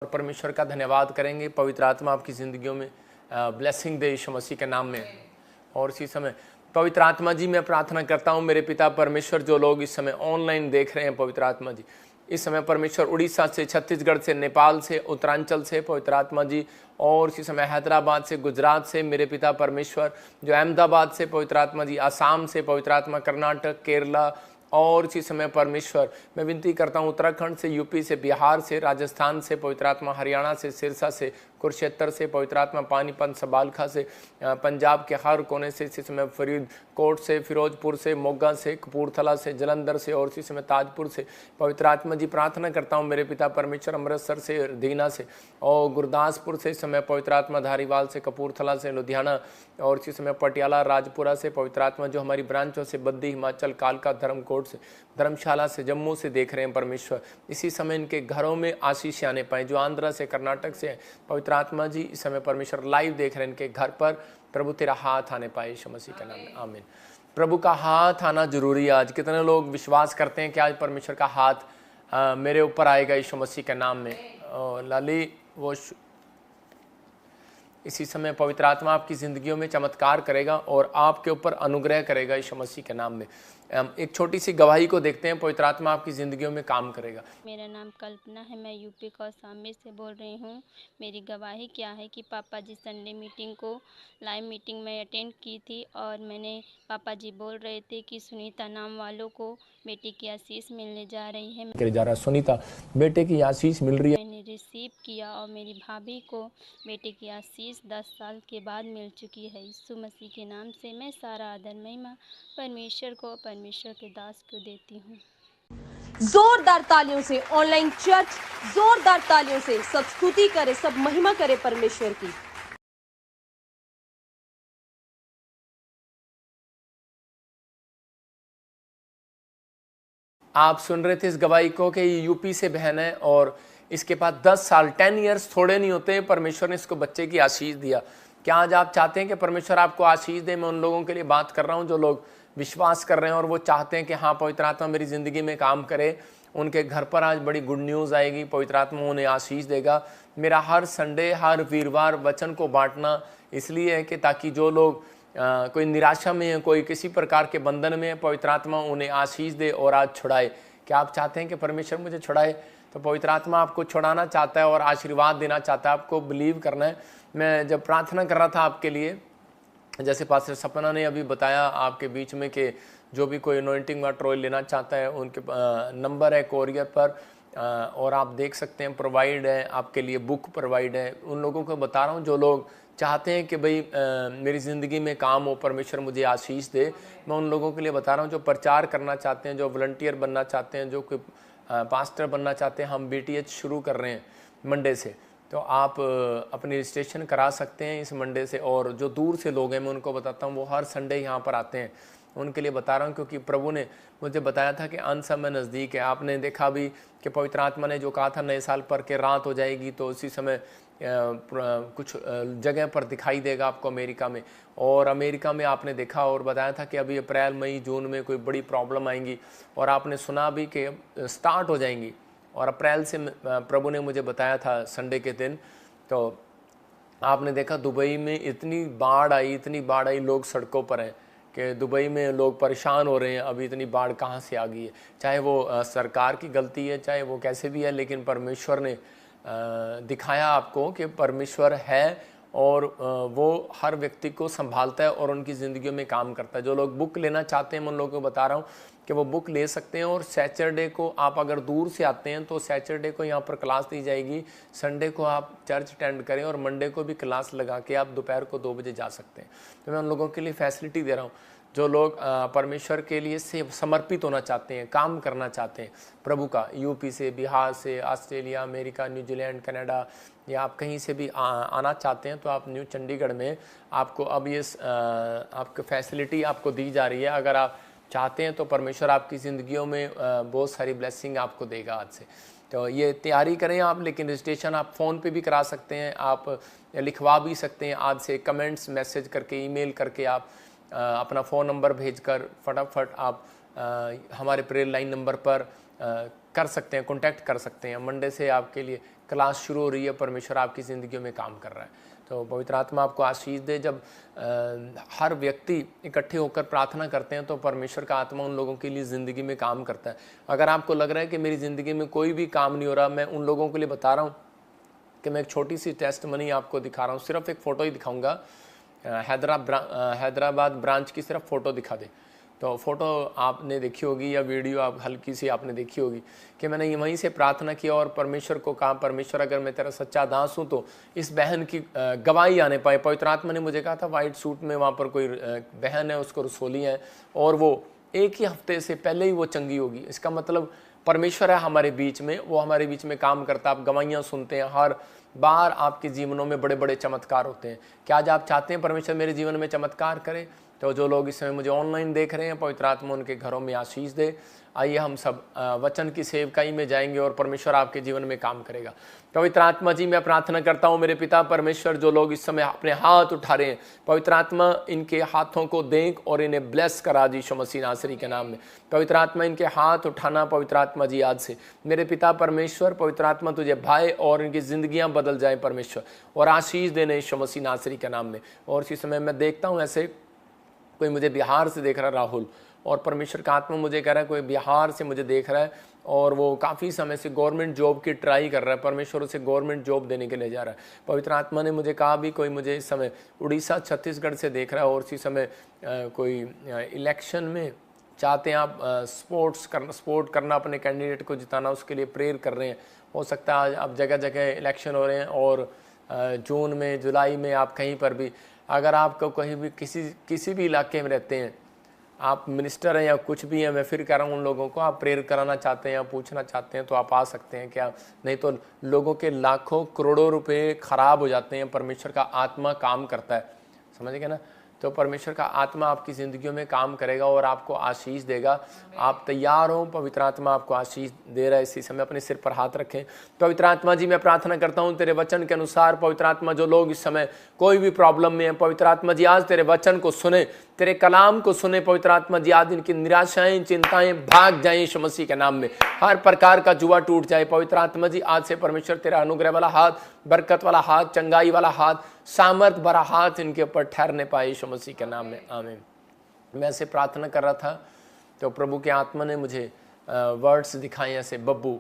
और परमेश्वर का धन्यवाद करेंगे। पवित्र आत्मा आपकी ज़िंदगियों में ब्लेसिंग दे यीशु मसीह के नाम में। और इसी समय पवित्र आत्मा जी मैं प्रार्थना करता हूँ मेरे पिता परमेश्वर, जो लोग इस समय ऑनलाइन देख रहे हैं पवित्र आत्मा जी, इस समय परमेश्वर उड़ीसा से, छत्तीसगढ़ से, नेपाल से, उत्तरांचल से पवित्र आत्मा जी, और इसी समय हैदराबाद से, गुजरात से मेरे पिता परमेश्वर, जो अहमदाबाद से पवित्र आत्मा जी, आसाम से पवित्र आत्मा, कर्नाटक, केरला, और इसी समय परमेश्वर मैं विनती करता हूँ उत्तराखंड से, यूपी से, बिहार से, राजस्थान से पवित्र आत्मा, हरियाणा से, सिरसा से, कुरुक्षेत्र से पवित्र आत्मा, पानीपत, सबालखा से, पंजाब के हर कोने से, इसी समय फरीदकोट से, फिरोजपुर से, मोगा से, कपूरथला से, जलंधर से, और इसी समय ताजपुर से पवित्र आत्मा जी प्रार्थना करता हूँ मेरे पिता परमेश्वर, अमृतसर से, दीना से, और गुरदासपुर से इस समय पवित्र आत्मा, धारीवाल से, कपूरथला से, लुधियाना, और इसी समय पटियाला, राजपुरा से पवित्र आत्मा, जो हमारी ब्रांचों से, बद्दी, हिमाचल, कालका, धर्मकोट से, धर्मशाला से, जम्मू से देख रहे हैं परमेश्वर, इसी समय इनके घरों में आशीष आने पाए। जो आंध्रा से, कर्नाटक से पवित्र आत्मा जी इस समय परमेश्वर लाइव देख रहे हैं, इनके घर पर प्रभु तेरा हाथ आने पाए यीशु मसीह के नाम में, आमीन। प्रभु का हाथ आना जरूरी है। आज कितने लोग विश्वास करते हैं कि आज परमेश्वर का हाथ मेरे ऊपर आएगा यीशु मसीह के नाम में। लाली वो इसी समय पवित्र आत्मा आपकी ज़िंदगियों में चमत्कार करेगा और आपके ऊपर अनुग्रह करेगा यीशु मसीह के नाम में। एक छोटी सी गवाही को देखते हैं, पवित्र आत्मा आपकी ज़िंदगियों में काम करेगा। मेरा नाम कल्पना है, मैं यूपी कौशाम्बी से बोल रही हूँ। मेरी गवाही क्या है कि पापा जी संडे मीटिंग को लाइव मीटिंग में अटेंड की थी और मैंने पापा जी बोल रहे थे कि सुनीता नाम वालों को बेटी की आशीष मिलने जा रही है। सुनीता बेटे की आशीष मिल रही है। मैंने रिसीव किया और मेरी भाभी को बेटे की आशीष 10 साल के बाद मिल चुकी है। यीशु मसीह के नाम से मैं सारा आदर महिमा परमेश्वर को, परमेश्वर के दास को देती हूँ। जोरदार तालियों से ऑनलाइन चर्च, जोरदार तालियों से सब स्तुति करे, सब महिमा करे परमेश्वर की। आप सुन रहे थे इस गवाही को कि ये यूपी से बहन है और इसके पास 10 साल 10 इयर्स थोड़े नहीं होते, परमेश्वर ने इसको बच्चे की आशीष दिया। क्या आज आप चाहते हैं कि परमेश्वर आपको आशीष दे? मैं उन लोगों के लिए बात कर रहा हूं जो लोग विश्वास कर रहे हैं और वो चाहते हैं कि हाँ पवित्र आत्मा मेरी ज़िंदगी में काम करे। उनके घर पर आज बड़ी गुड न्यूज़ आएगी, पवित्र आत्मा उन्हें आशीष देगा। मेरा हर संडे, हर वीरवार वचन को बांटना इसलिए है कि ताकि जो लोग कोई निराशा में है, कोई किसी प्रकार के बंधन में है, पवित्र आत्मा उन्हें आशीष दे और आज छुड़ाए। क्या आप चाहते हैं कि परमेश्वर मुझे छुड़ाए? तो पवित्र आत्मा आपको छुड़ाना चाहता है और आशीर्वाद देना चाहता है। आपको बिलीव करना है। मैं जब प्रार्थना कर रहा था आपके लिए, जैसे पास्टर सपना ने अभी बताया आपके बीच में कि जो भी कोई अनॉइंटिंग वाटर ऑयल लेना चाहता है, उनके नंबर है कोरियर पर, और आप देख सकते हैं प्रोवाइड है आपके लिए, बुक प्रोवाइड है। उन लोगों को बता रहा हूँ जो लोग चाहते हैं कि भाई मेरी ज़िंदगी में काम हो, परमेश्वर मुझे आशीष दे। मैं उन लोगों के लिए बता रहा हूँ जो प्रचार करना चाहते हैं, जो वॉलंटियर बनना चाहते हैं, जो कोई पास्टर बनना चाहते हैं। हम BTH शुरू कर रहे हैं मंडे से, तो आप अपनी रजिस्ट्रेशन करा सकते हैं इस मंडे से। और जो दूर से लोग हैं मैं उनको बताता हूँ वो हर संडे यहाँ पर आते हैं, उनके लिए बता रहा हूँ क्योंकि प्रभु ने मुझे बताया था कि अंत समय नज़दीक है। आपने देखा भी कि पवित्र आत्मा ने जो कहा था नए साल पर के रात हो जाएगी, तो उसी समय कुछ जगह पर दिखाई देगा आपको अमेरिका में। और अमेरिका में आपने देखा और बताया था कि अभी अप्रैल, मई, जून में कोई बड़ी प्रॉब्लम आएंगी, और आपने सुना भी कि स्टार्ट हो जाएंगी। और अप्रैल से प्रभु ने मुझे बताया था संडे के दिन, तो आपने देखा दुबई में इतनी बाढ़ आई, इतनी बाढ़ आई, लोग सड़कों पर हैं कि दुबई में लोग परेशान हो रहे हैं, अभी इतनी बाढ़ कहाँ से आ गई है। चाहे वो सरकार की गलती है, चाहे वो कैसे भी है, लेकिन परमेश्वर ने दिखाया आपको कि परमेश्वर है और वो हर व्यक्ति को संभालता है और उनकी ज़िंदगियों में काम करता है। जो लोग बुक लेना चाहते हैं मैं उन लोगों को बता रहा हूँ कि वो बुक ले सकते हैं। और सैटरडे को आप अगर दूर से आते हैं तो सैटरडे को यहाँ पर क्लास दी जाएगी, संडे को आप चर्च अटेंड करें और मंडे को भी क्लास लगा के आप दोपहर को 2 बजे जा सकते हैं। तो मैं उन लोगों के लिए फैसिलिटी दे रहा हूँ जो लोग परमेश्वर के लिए से समर्पित होना चाहते हैं, काम करना चाहते हैं प्रभु का। यूपी से, बिहार से, ऑस्ट्रेलिया, अमेरिका, न्यूजीलैंड, कनाडा, या आप कहीं से भी आना चाहते हैं तो आप न्यू चंडीगढ़ में आपको अब ये आपको फैसिलिटी आपको दी जा रही है। अगर आप चाहते हैं तो परमेश्वर आपकी ज़िंदगियों में बहुत सारी ब्लेसिंग आपको देगा आज से। तो ये तैयारी करें आप, लेकिन रजिस्ट्रेशन आप फ़ोन पे भी करा सकते हैं, आप लिखवा भी सकते हैं आज से, कमेंट्स मैसेज करके, ईमेल करके, आप अपना फ़ोन नंबर भेजकर फटाफट आप हमारे प्रेयर लाइन नंबर पर कर सकते हैं, कांटेक्ट कर सकते हैं। मंडे से आपके लिए क्लास शुरू हो रही है, परमेश्वर आपकी ज़िंदगियों में काम कर रहा है। तो पवित्र आत्मा आपको आशीष दे। जब हर व्यक्ति इकट्ठे होकर प्रार्थना करते हैं तो परमेश्वर का आत्मा उन लोगों के लिए ज़िंदगी में काम करता है। अगर आपको लग रहा है कि मेरी ज़िंदगी में कोई भी काम नहीं हो रहा, मैं उन लोगों के लिए बता रहा हूँ कि मैं एक छोटी सी टेस्ट मनी आपको दिखा रहा हूँ। सिर्फ एक फ़ोटो ही दिखाऊँगा, हैदराबाद ब्रांच की सिर्फ फ़ोटो दिखा दे। तो फ़ोटो आपने देखी होगी या वीडियो आप हल्की सी आपने देखी होगी कि मैंने वहीं से प्रार्थना की और परमेश्वर को कहा, परमेश्वर अगर मैं तेरा सच्चा दास हूँ तो इस बहन की गवाही आने पाए। पवित्र आत्मा ने मुझे कहा था वाइट सूट में वहाँ पर कोई बहन है, उसको रसोली है और वो एक ही हफ्ते से पहले ही वो चंगी होगी। इसका मतलब परमेश्वर है हमारे बीच में, वो हमारे बीच में काम करता है। आप गवाहियाँ सुनते हैं, हर बार आपके जीवनों में बड़े बड़े चमत्कार होते हैं। क्या आज आप चाहते हैं परमेश्वर मेरे जीवन में चमत्कार करे? तो जो लोग इस समय मुझे ऑनलाइन देख रहे हैं, पवित्र आत्मा उनके घरों में आशीष दे। आइए हम सब वचन की सेवकाई में जाएंगे और परमेश्वर आपके जीवन में काम करेगा। पवित्र आत्मा जी, मैं प्रार्थना करता हूँ मेरे पिता परमेश्वर, जो लोग इस समय अपने हाथ उठा रहे हैं, पवित्र आत्मा इनके हाथों को देख और इन्हें ब्लेस करा दी यीशु मसीह नासरी के नाम में। पवित्र आत्मा इनके हाथ उठाना पवित्र आत्मा जी आज से मेरे पिता परमेश्वर, पवित्र आत्मा तुझे भाई और इनकी जिंदगियां बदल जाए परमेश्वर, और आशीष देने यीशु मसीह नासरी के नाम में। और इसी समय मैं देखता हूँ ऐसे कोई मुझे बिहार से देख रहा है राहुल, और परमेश्वर का आत्मा मुझे कह रहा है कोई बिहार से मुझे देख रहा है और वो काफ़ी समय से गवर्नमेंट जॉब की ट्राई कर रहा है, परमेश्वर उसे गवर्नमेंट जॉब देने के लिए जा रहा है। पवित्र आत्मा ने मुझे कहा भी कोई मुझे इस समय उड़ीसा छत्तीसगढ़ से देख रहा है और इसी समय कोई इलेक्शन में चाहते हैं आप सपोर्ट करना, अपने कैंडिडेट को जिताना, उसके लिए प्रेयर कर रहे हैं। हो सकता है आज आप जगह जगह इलेक्शन हो रहे हैं और जून में जुलाई में आप कहीं पर भी, अगर आपको कहीं भी किसी भी इलाके में रहते हैं, आप मिनिस्टर हैं या कुछ भी हैं, मैं फिर कह रहा हूँ उन लोगों को आप प्रेयर कराना चाहते हैं या पूछना चाहते हैं तो आप आ सकते हैं क्या? नहीं तो लोगों के लाखों करोड़ों रुपए खराब हो जाते हैं। परमेश्वर का आत्मा काम करता है, समझ गए ना? तो परमेश्वर का आत्मा आपकी ज़िंदगियों में काम करेगा और आपको आशीष देगा। आप तैयार हो? पवित्र आत्मा आपको आशीष दे रहा है। इसी समय अपने सिर पर हाथ रखें। पवित्र आत्मा जी, मैं प्रार्थना करता हूँ तेरे वचन के अनुसार, पवित्र आत्मा जो लोग इस समय कोई भी प्रॉब्लम में है, पवित्र आत्मा जी आज तेरे वचन को सुने, तेरे कलाम को सुने। पवित्र आत्मा जी आज इनकी निराशाएं चिंताएं भाग जाएं यीशु मसीह के नाम में, हर प्रकार का जुआ टूट जाए। पवित्र आत्मा जी आज से परमेश्वर तेरा अनुग्रह वाला हाथ, बरकत वाला हाथ, चंगाई वाला हाथ, सामर्थ भरा हाथ इनके ऊपर ठहरने पाए यीशु मसीह के नाम में, आमीन। मैं ऐसे प्रार्थना कर रहा था तो प्रभु के आत्मा ने मुझे वर्ड्स दिखाए ऐसे बब्बू,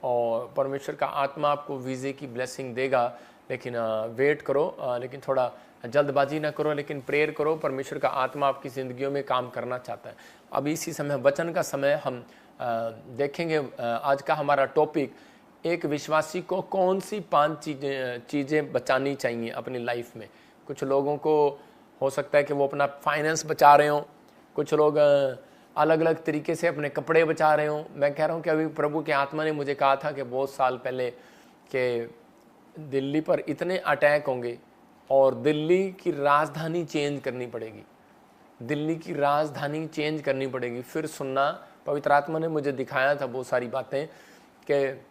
और परमेश्वर का आत्मा आपको वीज़े की ब्लेसिंग देगा, लेकिन वेट करो, लेकिन थोड़ा जल्दबाजी ना करो, लेकिन प्रेयर करो। परमेश्वर का आत्मा आपकी ज़िंदगियों में काम करना चाहता है। अभी इसी समय वचन का समय हम देखेंगे। आज का हमारा टॉपिक, एक विश्वासी को कौन सी 5 चीज़ें बचानी चाहिए अपनी लाइफ में। कुछ लोगों को हो सकता है कि वो अपना फाइनेंस बचा रहे हों, कुछ लोग अलग अलग तरीके से अपने कपड़े बचा रहे हों। मैं कह रहा हूँ कि अभी प्रभु के आत्मा ने मुझे कहा था कि बहुत साल पहले कि दिल्ली पर इतने अटैक होंगे और दिल्ली की राजधानी चेंज करनी पड़ेगी, दिल्ली की राजधानी चेंज करनी पड़ेगी। फिर सुनना, पवित्र आत्मा ने मुझे दिखाया था बहुत सारी बातें कि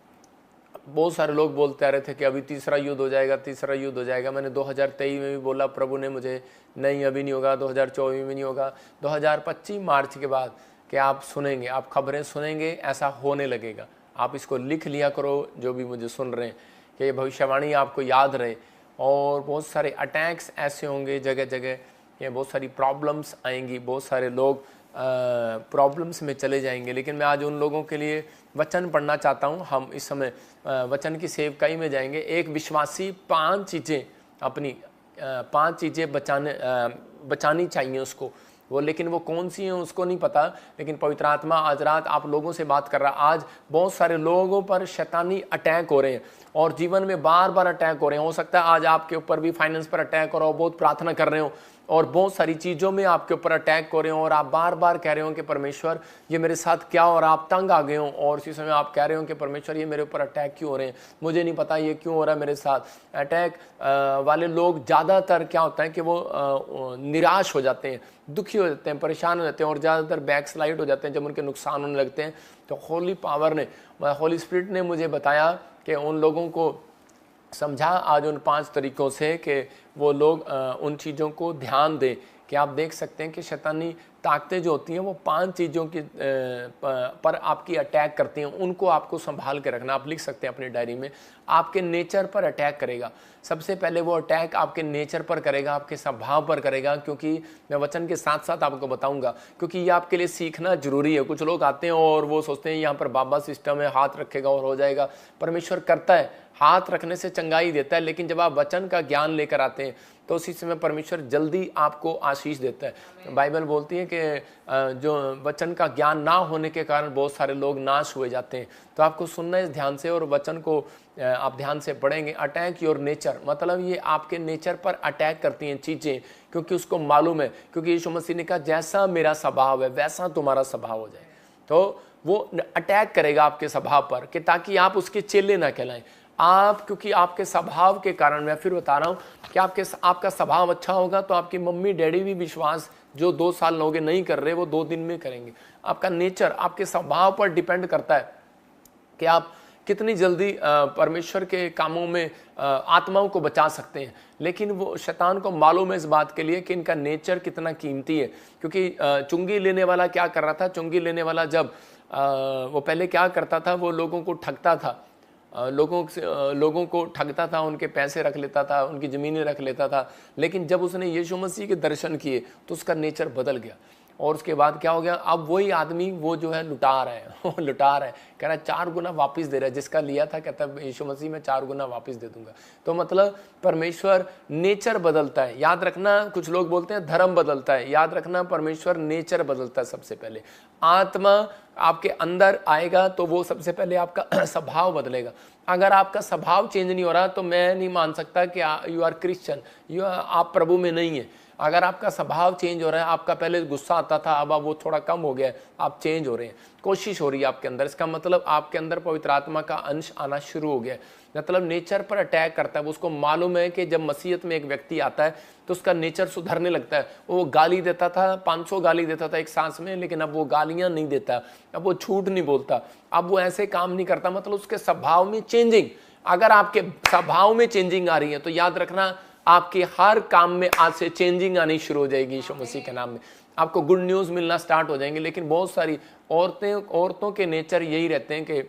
बहुत सारे लोग बोलते आ रहे थे कि अभी तीसरा युद्ध हो जाएगा, तीसरा युद्ध हो जाएगा। मैंने 2023 में भी बोला, प्रभु ने मुझे नहीं अभी नहीं होगा, 2024 में नहीं होगा, 2025 मार्च के बाद कि आप सुनेंगे, आप खबरें सुनेंगे, ऐसा होने लगेगा। आप इसको लिख लिया करो, जो भी मुझे सुन रहे हैं, कि ये भविष्यवाणी आपको याद रहे। और बहुत सारे अटैक्स ऐसे होंगे जगह जगह, ये बहुत सारी प्रॉब्लम्स आएंगी, बहुत सारे लोग प्रॉब्लम्स में चले जाएंगे। लेकिन मैं आज उन लोगों के लिए वचन पढ़ना चाहता हूँ। हम इस समय वचन की सेवकाई में जाएंगे। एक विश्वासी 5 चीज़ें अपनी 5 चीज़ें बचानी चाहिए उसको, वो लेकिन वो कौन सी हैं उसको नहीं पता। लेकिन पवित्र आत्मा आज रात आप लोगों से बात कर रहा है। आज बहुत सारे लोगों पर शैतानी अटैक हो रहे हैं और जीवन में बार बार अटैक हो रहे हैं। हो सकता है आज आपके ऊपर भी फाइनेंस पर अटैक हो रहा हो, बहुत प्रार्थना कर रहे हो और बहुत सारी चीज़ों में आपके ऊपर अटैक हो रहे हो और आप बार बार कह रहे हो कि परमेश्वर ये मेरे साथ क्या, और आप तंग आ गए हो और इसी समय आप कह रहे हो कि परमेश्वर ये मेरे ऊपर अटैक क्यों हो रहे हैं, मुझे नहीं पता ये क्यों हो रहा है मेरे साथ। अटैक वाले लोग ज़्यादातर क्या होता है कि वो निराश हो जाते हैं, दुखी हो जाते हैं, परेशान हो जाते हैं और ज़्यादातर बैक स्लाइड हो जाते हैं जब उनके नुकसान होने लगते हैं। तो होली पावर ने, होली स्पिरिट ने मुझे बताया कि उन लोगों को समझा आज उन 5 तरीकों से कि वो लोग उन चीज़ों को ध्यान दें कि कि आप देख सकते हैं कि शैतानी ताकतें जो होती हैं वो 5 चीज़ों की पर आपकी अटैक करती हैं, उनको आपको संभाल के रखना। आप लिख सकते हैं अपनी डायरी में, आपके नेचर पर अटैक करेगा। सबसे पहले वो अटैक आपके नेचर पर करेगा, आपके स्वभाव पर करेगा, क्योंकि मैं वचन के साथ साथ आपको बताऊंगा, क्योंकि ये आपके लिए सीखना जरूरी है। कुछ लोग आते हैं और वो सोचते हैं यहाँ पर बाबा सिस्टम है, हाथ रखेगा और हो जाएगा। परमेश्वर करता है, हाथ रखने से चंगाई देता है, लेकिन जब आप वचन का ज्ञान लेकर आते हैं तो उसी समय परमेश्वर जल्दी आपको आशीष देता है। बाइबल बोलती है कि जो वचन का ज्ञान ना होने के कारण बहुत सारे लोग नाश हुए जाते हैं। तो आपको सुनना है ध्यान से, और वचन को आप ध्यान से पढ़ेंगे। अटैक योर नेचर, मतलब ये आपके नेचर पर अटैक करती हैं चीज़ें, क्योंकि उसको मालूम है, क्योंकि यीशु मसीह ने कहा जैसा मेरा स्वभाव है वैसा तुम्हारा स्वभाव हो जाए। तो वो अटैक करेगा आपके स्वभाव पर, कि ताकि आप उसके चेले ना कहलाएं। आप, क्योंकि आपके स्वभाव के कारण, मैं फिर बता रहा हूँ कि आपका स्वभाव अच्छा होगा तो आपकी मम्मी डैडी भी विश्वास जो 2 साल लोगे नहीं कर रहे वो 2 दिन में करेंगे। आपका नेचर आपके स्वभाव पर डिपेंड करता है कि आप कितनी जल्दी परमेश्वर के कामों में आत्माओं को बचा सकते हैं। लेकिन वो शैतान को मालूम है इस बात के लिए कि इनका नेचर कितना कीमती है। क्योंकि चुंगी लेने वाला क्या कर रहा था, चुंगी लेने वाला जब वो पहले क्या करता था, वो लोगों को ठगता था, लोगों को ठगता था, उनके पैसे रख लेता था, उनकी ज़मीनें रख लेता था। लेकिन जब उसने यीशु मसीह के दर्शन किए तो उसका नेचर बदल गया, और उसके बाद क्या हो गया, अब वही आदमी वो जो है लुटा रहा है लुटा रहा है, कह रहा है 4 गुना वापस दे रहा है। जिसका लिया था कहता है यीशु मसीह में 4 गुना वापस दे दूंगा। तो मतलब परमेश्वर नेचर बदलता है। याद रखना, कुछ लोग बोलते हैं धर्म बदलता है, याद रखना परमेश्वर नेचर बदलता है। सबसे पहले आत्मा आपके अंदर आएगा तो वो सबसे पहले आपका स्वभाव बदलेगा। अगर आपका स्वभाव चेंज नहीं हो रहा तो मैं नहीं मान सकता कि यू आर क्रिश्चियन, आप प्रभु में नहीं है। अगर आपका स्वभाव चेंज हो रहा है, आपका पहले गुस्सा आता था, अब वो थोड़ा कम हो गया है, आप चेंज हो रहे हैं, कोशिश हो रही है आपके अंदर, इसका मतलब आपके अंदर पवित्र आत्मा का अंश आना शुरू हो गया है। मतलब नेचर पर अटैक करता है। उसको मालूम है कि जब मसीहत में एक व्यक्ति आता है तो उसका नेचर सुधरने लगता है। वो गाली देता था, 500 गाली देता था एक सांस में, लेकिन अब वो गालियां नहीं देता, अब वो झूठ नहीं बोलता, अब वो ऐसे काम नहीं करता। मतलब उसके स्वभाव में चेंजिंग, अगर आपके स्वभाव में चेंजिंग आ रही है तो याद रखना आपके हर काम में आज से चेंजिंग आनी शुरू हो जाएगी यीशु मसीह के नाम में। आपको गुड न्यूज़ मिलना स्टार्ट हो जाएंगे। लेकिन बहुत सारी औरतों के नेचर यही रहते हैं, कि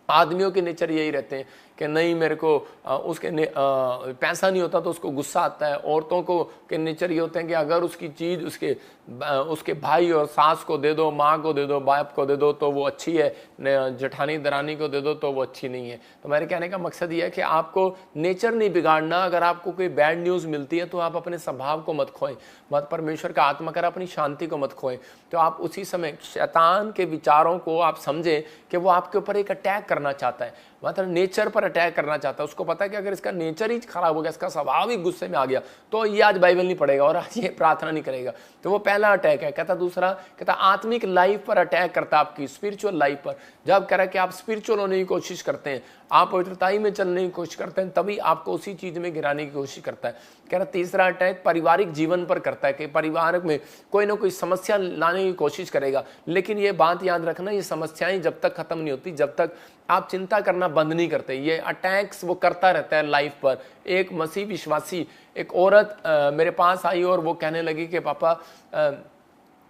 आदमियों के नेचर यही रहते हैं कि नहीं मेरे को पैसा नहीं होता तो उसको गुस्सा आता है। औरतों को के नेचर ये होते हैं कि अगर उसकी चीज़ उसके भाई और सास को दे दो, माँ को दे दो, बाप को दे दो तो वो अच्छी है, जेठानी दरानी को दे दो तो वो अच्छी नहीं है। तो मेरे कहने का मकसद ये है कि आपको नेचर नहीं बिगाड़ना। अगर आपको कोई बैड न्यूज़ मिलती है तो आप अपने स्वभाव को मत खोएं, मत परमेश्वर का आत्मा कर अपनी शांति को मत खोएं। तो आप उसी समय शैतान के विचारों को आप समझें कि वो आपके ऊपर एक अटैक करना चाहता है, मतलब नेचर पर अटैक करना चाहता है। उसको पता है कि अगर इसका नेचर ही खराब हो गया, इसका स्वभाव ही गुस्से में आ गया, तो ये आज बाइबल नहीं पढ़ेगा और आज ये प्रार्थना नहीं करेगा। तो वो पहला अटैक है। कहता दूसरा, कहता आत्मिक लाइफ पर अटैक करता, आपकी स्पिरिचुअल लाइफ पर। जब कह रहा है कि आप स्पिरिचुअल होने की कोशिश करते हैं, आप पवित्रताई में चलने की कोशिश करते हैं, तभी आपको उसी चीज में गिराने की कोशिश करता है। कह रहा तीसरा अटैक पारिवारिक जीवन पर करता है, कि परिवार में कोई ना कोई समस्या लाने की कोशिश करेगा। लेकिन ये बात याद रखना, ये समस्याएं जब तक खत्म नहीं होती, जब तक आप चिंता करना बंद नहीं करते, ये अटैक्स वो करता रहता है लाइफ पर। एक मसीह विश्वासी, एक औरत मेरे पास आई और वो कहने लगी कि पापा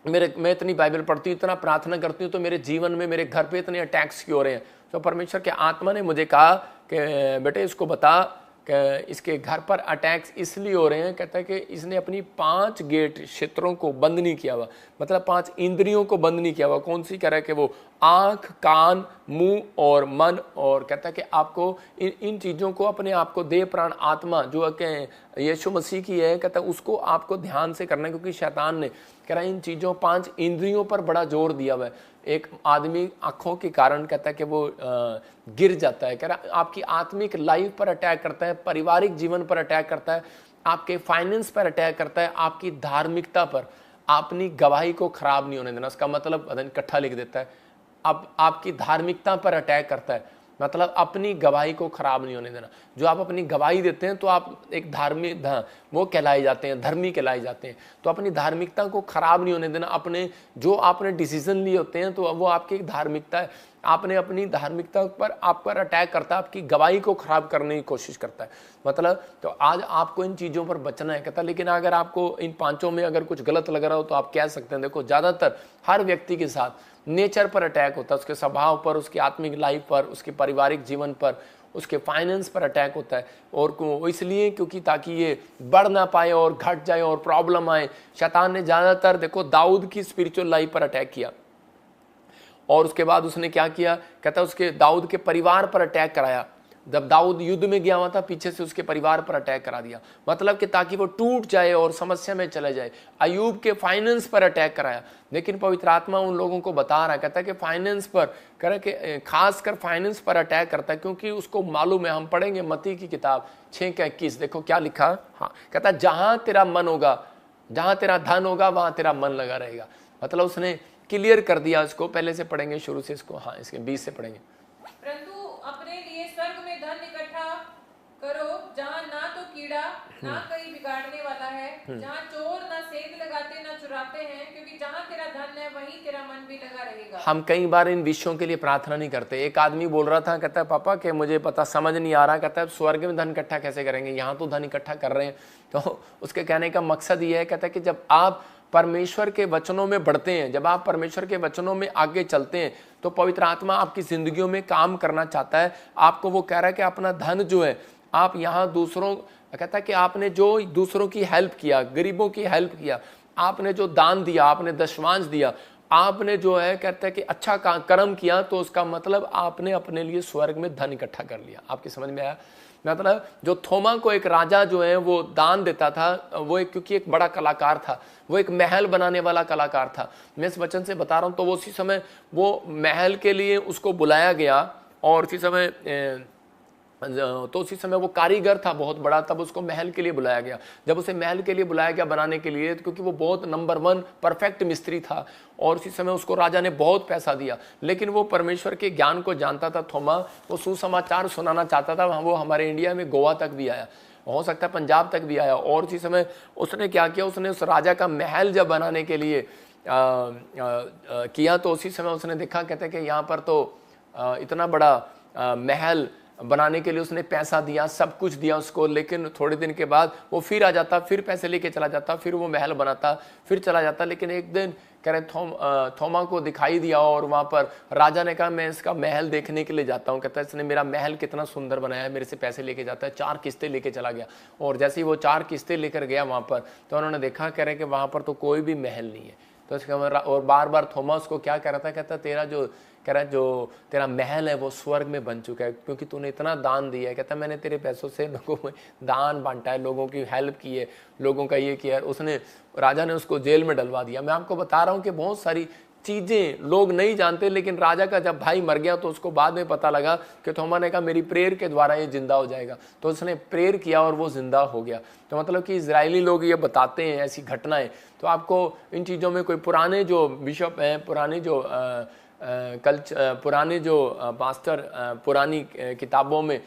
मैं इतनी बाइबल पढ़ती हूँ, इतना प्रार्थना करती हूँ, तो मेरे जीवन में, मेरे घर पे इतने अटैक्स क्यों हो रहे हैं। तो परमेश्वर के आत्मा ने मुझे कहा कि बेटे इसको बता कि इसके घर पर अटैक्स इसलिए हो रहे हैं। कहता है कि इसने अपनी 5 गेट क्षेत्रों को बंद नहीं किया हुआ, मतलब 5 इंद्रियों को बंद नहीं किया हुआ। कौन सी? कह रहा है कि वो आँख, कान, मुंह और मन। और कहता है कि आपको इन चीज़ों को, अपने आप को, देह प्राण आत्मा जो कि यीशु मसीह की है, कहता है उसको आपको ध्यान से करना है। क्योंकि शैतान ने, कह रहा है, इन चीज़ों 5 इंद्रियों पर बड़ा जोर दिया हुआ है। एक आदमी आँखों के कारण कहता है कि वो गिर जाता है। कह रहा आपकी आत्मिक लाइफ पर अटैक करता है, पारिवारिक जीवन पर अटैक करता है, आपके फाइनेंस पर अटैक करता है, आपकी धार्मिकता पर, अपनी गवाही को खराब नहीं होने देना। उसका मतलब इकट्ठा लिख देता है। अब आपकी धार्मिकता पर अटैक करता है, मतलब अपनी गवाही को खराब नहीं होने देना। जो आप अपनी गवाही देते हैं तो आप एक धार्मिक वो कहलाए जाते हैं, धर्मी कहलाए जाते हैं। तो अपनी धार्मिकता को खराब नहीं होने देना। अपने जो आपने डिसीजन लिए होते हैं तो वो आपकी एक धार्मिकता है। आपने अपनी धार्मिकता पर आप पर अटैक करता है, आपकी गवाही को खराब करने की कोशिश करता है। मतलब तो आज आपको इन चीज़ों पर बचना है कहता। लेकिन अगर आपको इन पांचों में अगर कुछ गलत लग रहा हो तो आप कह सकते हैं। देखो ज़्यादातर हर व्यक्ति के साथ नेचर पर अटैक होता है, उसके स्वभाव पर, उसकी आत्मिक लाइफ पर, उसके पारिवारिक जीवन पर, उसके फाइनेंस पर अटैक होता है। और इसलिए क्योंकि ताकि ये बढ़ ना पाए और घट जाए और प्रॉब्लम आए। शैतान ने ज़्यादातर देखो दाऊद की स्पिरिचुअल लाइफ पर अटैक किया और उसके बाद उसने क्या किया कहता उसके दाऊद के परिवार पर अटैक कराया। जब दाऊद युद्ध में गया हुआ था पीछे से उसके परिवार पर अटैक करा दिया, मतलब कि ताकि वो टूट जाए और समस्या में चले जाए। अयूब के फाइनेंस पर अटैक कराया। लेकिन पवित्र आत्मा उन लोगों को बता रहा कहता है कि फाइनेंस पर करे खासकर फाइनेंस पर अटैक करता है क्योंकि उसको मालूम है। हम पढ़ेंगे मत्ती की किताब 6:21, देखो क्या लिखा। हाँ कहता जहां तेरा मन होगा, जहां तेरा धन होगा वहां तेरा मन लगा रहेगा। मतलब उसने क्लियर कर दिया इसको। पहले से पढ़ेंगे शुरू से इसको, हाँ इसके 20 से पढ़ेंगे। परंतु अपने लिए स्वर्ग में धन इकट्ठा करो जहाँ ना तो कीड़ा ना कहीं बिगाड़ने वाला है, जहाँ चोर ना सेंध लगाते ना चुराते हैं, क्योंकि जहाँ तेरा धन है वहीं तेरा मन भी लगा रहेगा। हम कई बार इन विषयों के लिए प्रार्थना नहीं करते। एक आदमी बोल रहा था कहता है पापा कि मुझे पता समझ नहीं आ रहा, कहता है स्वर्ग में धन इकट्ठा कैसे करेंगे, यहाँ तो धन इकट्ठा कर रहे हैं। तो उसके कहने का मकसद ये है, कहता है कि जब आप परमेश्वर के वचनों में बढ़ते हैं, जब आप परमेश्वर के वचनों में आगे चलते हैं तो पवित्र आत्मा आपकी जिंदगियों में काम करना चाहता है। आपको वो कह रहा है कि अपना धन जो है आप यहाँ दूसरों, कहता है कि आपने जो दूसरों की हेल्प किया, गरीबों की हेल्प किया, आपने जो दान दिया, आपने दशमांश दिया, आपने जो है कहता है कि अच्छा कर्म किया, तो उसका मतलब आपने अपने लिए स्वर्ग में धन इकट्ठा कर लिया। आपकी समझ में आया? मतलब जो थोमा को एक राजा जो है वो दान देता था, वो एक क्योंकि एक बड़ा कलाकार था, वो एक महल बनाने वाला कलाकार था। मैं इस वचन से बता रहा हूँ। तो वो उसी समय वो महल के लिए उसको बुलाया गया और उसी समय वो कारीगर था बहुत बड़ा, तब उसको महल के लिए बुलाया गया। जब उसे महल के लिए बुलाया गया बनाने के लिए, क्योंकि वो बहुत नंबर 1 परफेक्ट मिस्त्री था और उसी समय उसको राजा ने बहुत पैसा दिया। लेकिन वो परमेश्वर के ज्ञान को जानता था थोमा, वो सुसमाचार सुनाना चाहता था। वो हमारे इंडिया में गोवा तक भी आया, हो सकता है पंजाब तक भी आया। और उसी समय उसने क्या किया, उसने उस राजा का महल जब बनाने के लिए किया तो उसी समय उसने देखा, कहते हैं कि यहाँ पर तो इतना बड़ा महल बनाने के लिए उसने पैसा दिया, सब कुछ दिया उसको। लेकिन थोड़े दिन के बाद वो फिर आ जाता, फिर पैसे लेके चला जाता, फिर वो महल बनाता, फिर चला जाता। लेकिन एक दिन कह रहे थोमा को दिखाई दिया और वहाँ पर राजा ने कहा मैं इसका महल देखने के लिए जाता हूँ। कहता है इसने मेरा महल कितना सुंदर बनाया है, मेरे से पैसे लेके जाता है। 4 किस्तें लेके चला गया और जैसे ही वो 4 किस्तें लेकर गया वहाँ पर, तो उन्होंने देखा कह रहे कि वहाँ पर तो कोई भी महल नहीं है। तो इसका और बार बार थोमा उसको क्या कह रहा था, कहता तेरा जो कह रहा है जो तेरा महल है वो स्वर्ग में बन चुका है, क्योंकि तूने इतना दान दिया है। कहता मैंने तेरे पैसों से लोगों में दान बांटा है, लोगों की हेल्प की है, लोगों का ये किया है। उसने राजा ने उसको जेल में डलवा दिया। मैं आपको बता रहा हूँ कि बहुत सारी चीज़ें लोग नहीं जानते, लेकिन राजा का जब भाई मर गया तो उसको बाद में पता लगा कि थोमा ने कहा मेरी प्रेयर के द्वारा ये जिंदा हो जाएगा। तो उसने प्रेयर किया और वो जिंदा हो गया। तो मतलब कि इजरायली लोग ये बताते हैं ऐसी घटनाएं। तो आपको इन चीज़ों में कोई पुराने जो बिशप हैं, पुराने जो पास्टर पुरानी किताबों में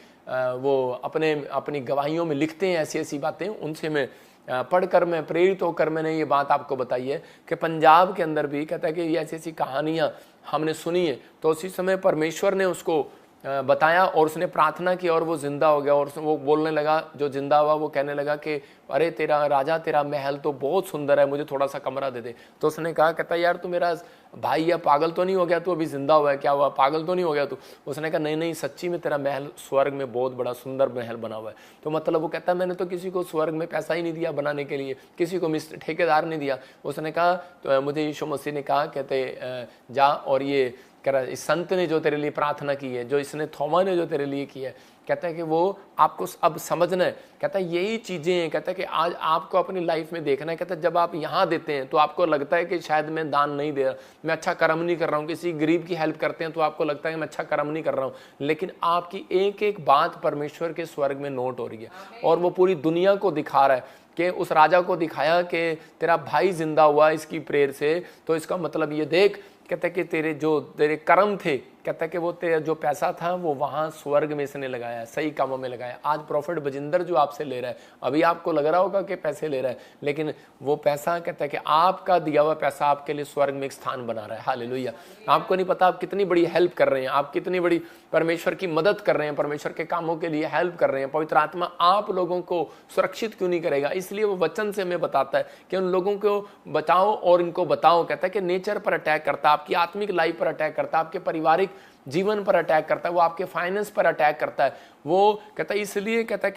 वो अपनी गवाहियों में लिखते हैं ऐसी ऐसी बातें, उनसे मैं पढ़कर मैं प्रेरित होकर मैंने ये बात आपको बताई है कि पंजाब के अंदर भी कहता है कि ऐसी ऐसी कहानियाँ हमने सुनी है। तो उसी समय परमेश्वर ने उसको बताया और उसने प्रार्थना की और वो जिंदा हो गया। और वो बोलने लगा, जो जिंदा हुआ वो कहने लगा कि अरे तेरा राजा, तेरा महल तो बहुत सुंदर है, मुझे थोड़ा सा कमरा दे दे। तो उसने कहा, कहता यार तू मेरा भाई या पागल तो नहीं हो गया, तू अभी जिंदा हुआ है, क्या हुआ, पागल तो नहीं हो गया तू? उसने कहा नहीं सच्ची में तेरा महल स्वर्ग में बहुत बड़ा सुंदर महल बना हुआ है। तो मतलब वो कहता मैंने तो किसी को स्वर्ग में पैसा ही नहीं दिया बनाने के लिए, किसी को ठेकेदार नहीं दिया। उसने कहा तो मुझे यीशु मसीह ने कहा, कहते जा और ये इस संत ने जो तेरे लिए प्रार्थना की है, जो इसने थोमा ने जो तेरे लिए की है, कहता है कि वो आपको अब समझना है। कहता है यही चीज़ें हैं, कहता है कि आज आपको अपनी लाइफ में देखना है। कहता है जब आप यहाँ देते हैं तो आपको लगता है कि शायद मैं दान नहीं दे रहा, मैं अच्छा कर्म नहीं कर रहा हूँ। किसी गरीब की हेल्प करते हैं तो आपको लगता है कि मैं अच्छा कर्म नहीं कर रहा हूँ, लेकिन आपकी एक एक बात परमेश्वर के स्वर्ग में नोट हो रही है और वो पूरी दुनिया को दिखा रहा है। कि उस राजा को दिखाया कि तेरा भाई जिंदा हुआ इसकी प्रेयर से, तो इसका मतलब ये देख, कहते कि तेरे कर्म थे, कहता है कि वो जो पैसा था वो वहाँ स्वर्ग में इसने लगाया, सही कामों में लगाया। आज प्रॉफिट बजिंदर जो आपसे ले रहा है, अभी आपको लग रहा होगा कि पैसे ले रहा है, लेकिन वो पैसा कहता है कि आपका दिया हुआ पैसा आपके लिए स्वर्ग में एक स्थान बना रहा है। हालेलुया। आपको नहीं पता आप कितनी बड़ी हेल्प कर रहे हैं, आप कितनी बड़ी परमेश्वर की मदद कर रहे हैं, परमेश्वर के कामों के लिए हेल्प कर रहे हैं। पवित्र आत्मा आप लोगों को सुरक्षित क्यों नहीं करेगा? इसलिए वो वचन से हमें बताता है कि उन लोगों को बचाओ और इनको बताओ। कहता है कि नेचर पर अटैक करता है, आपकी आत्मिक लाइफ पर अटैक करता है, आपके पारिवारिक जीवन पर अटैक करता है, वो आपके फाइनेंस पर अटैक करता है। वो कहता है इसलिए कहता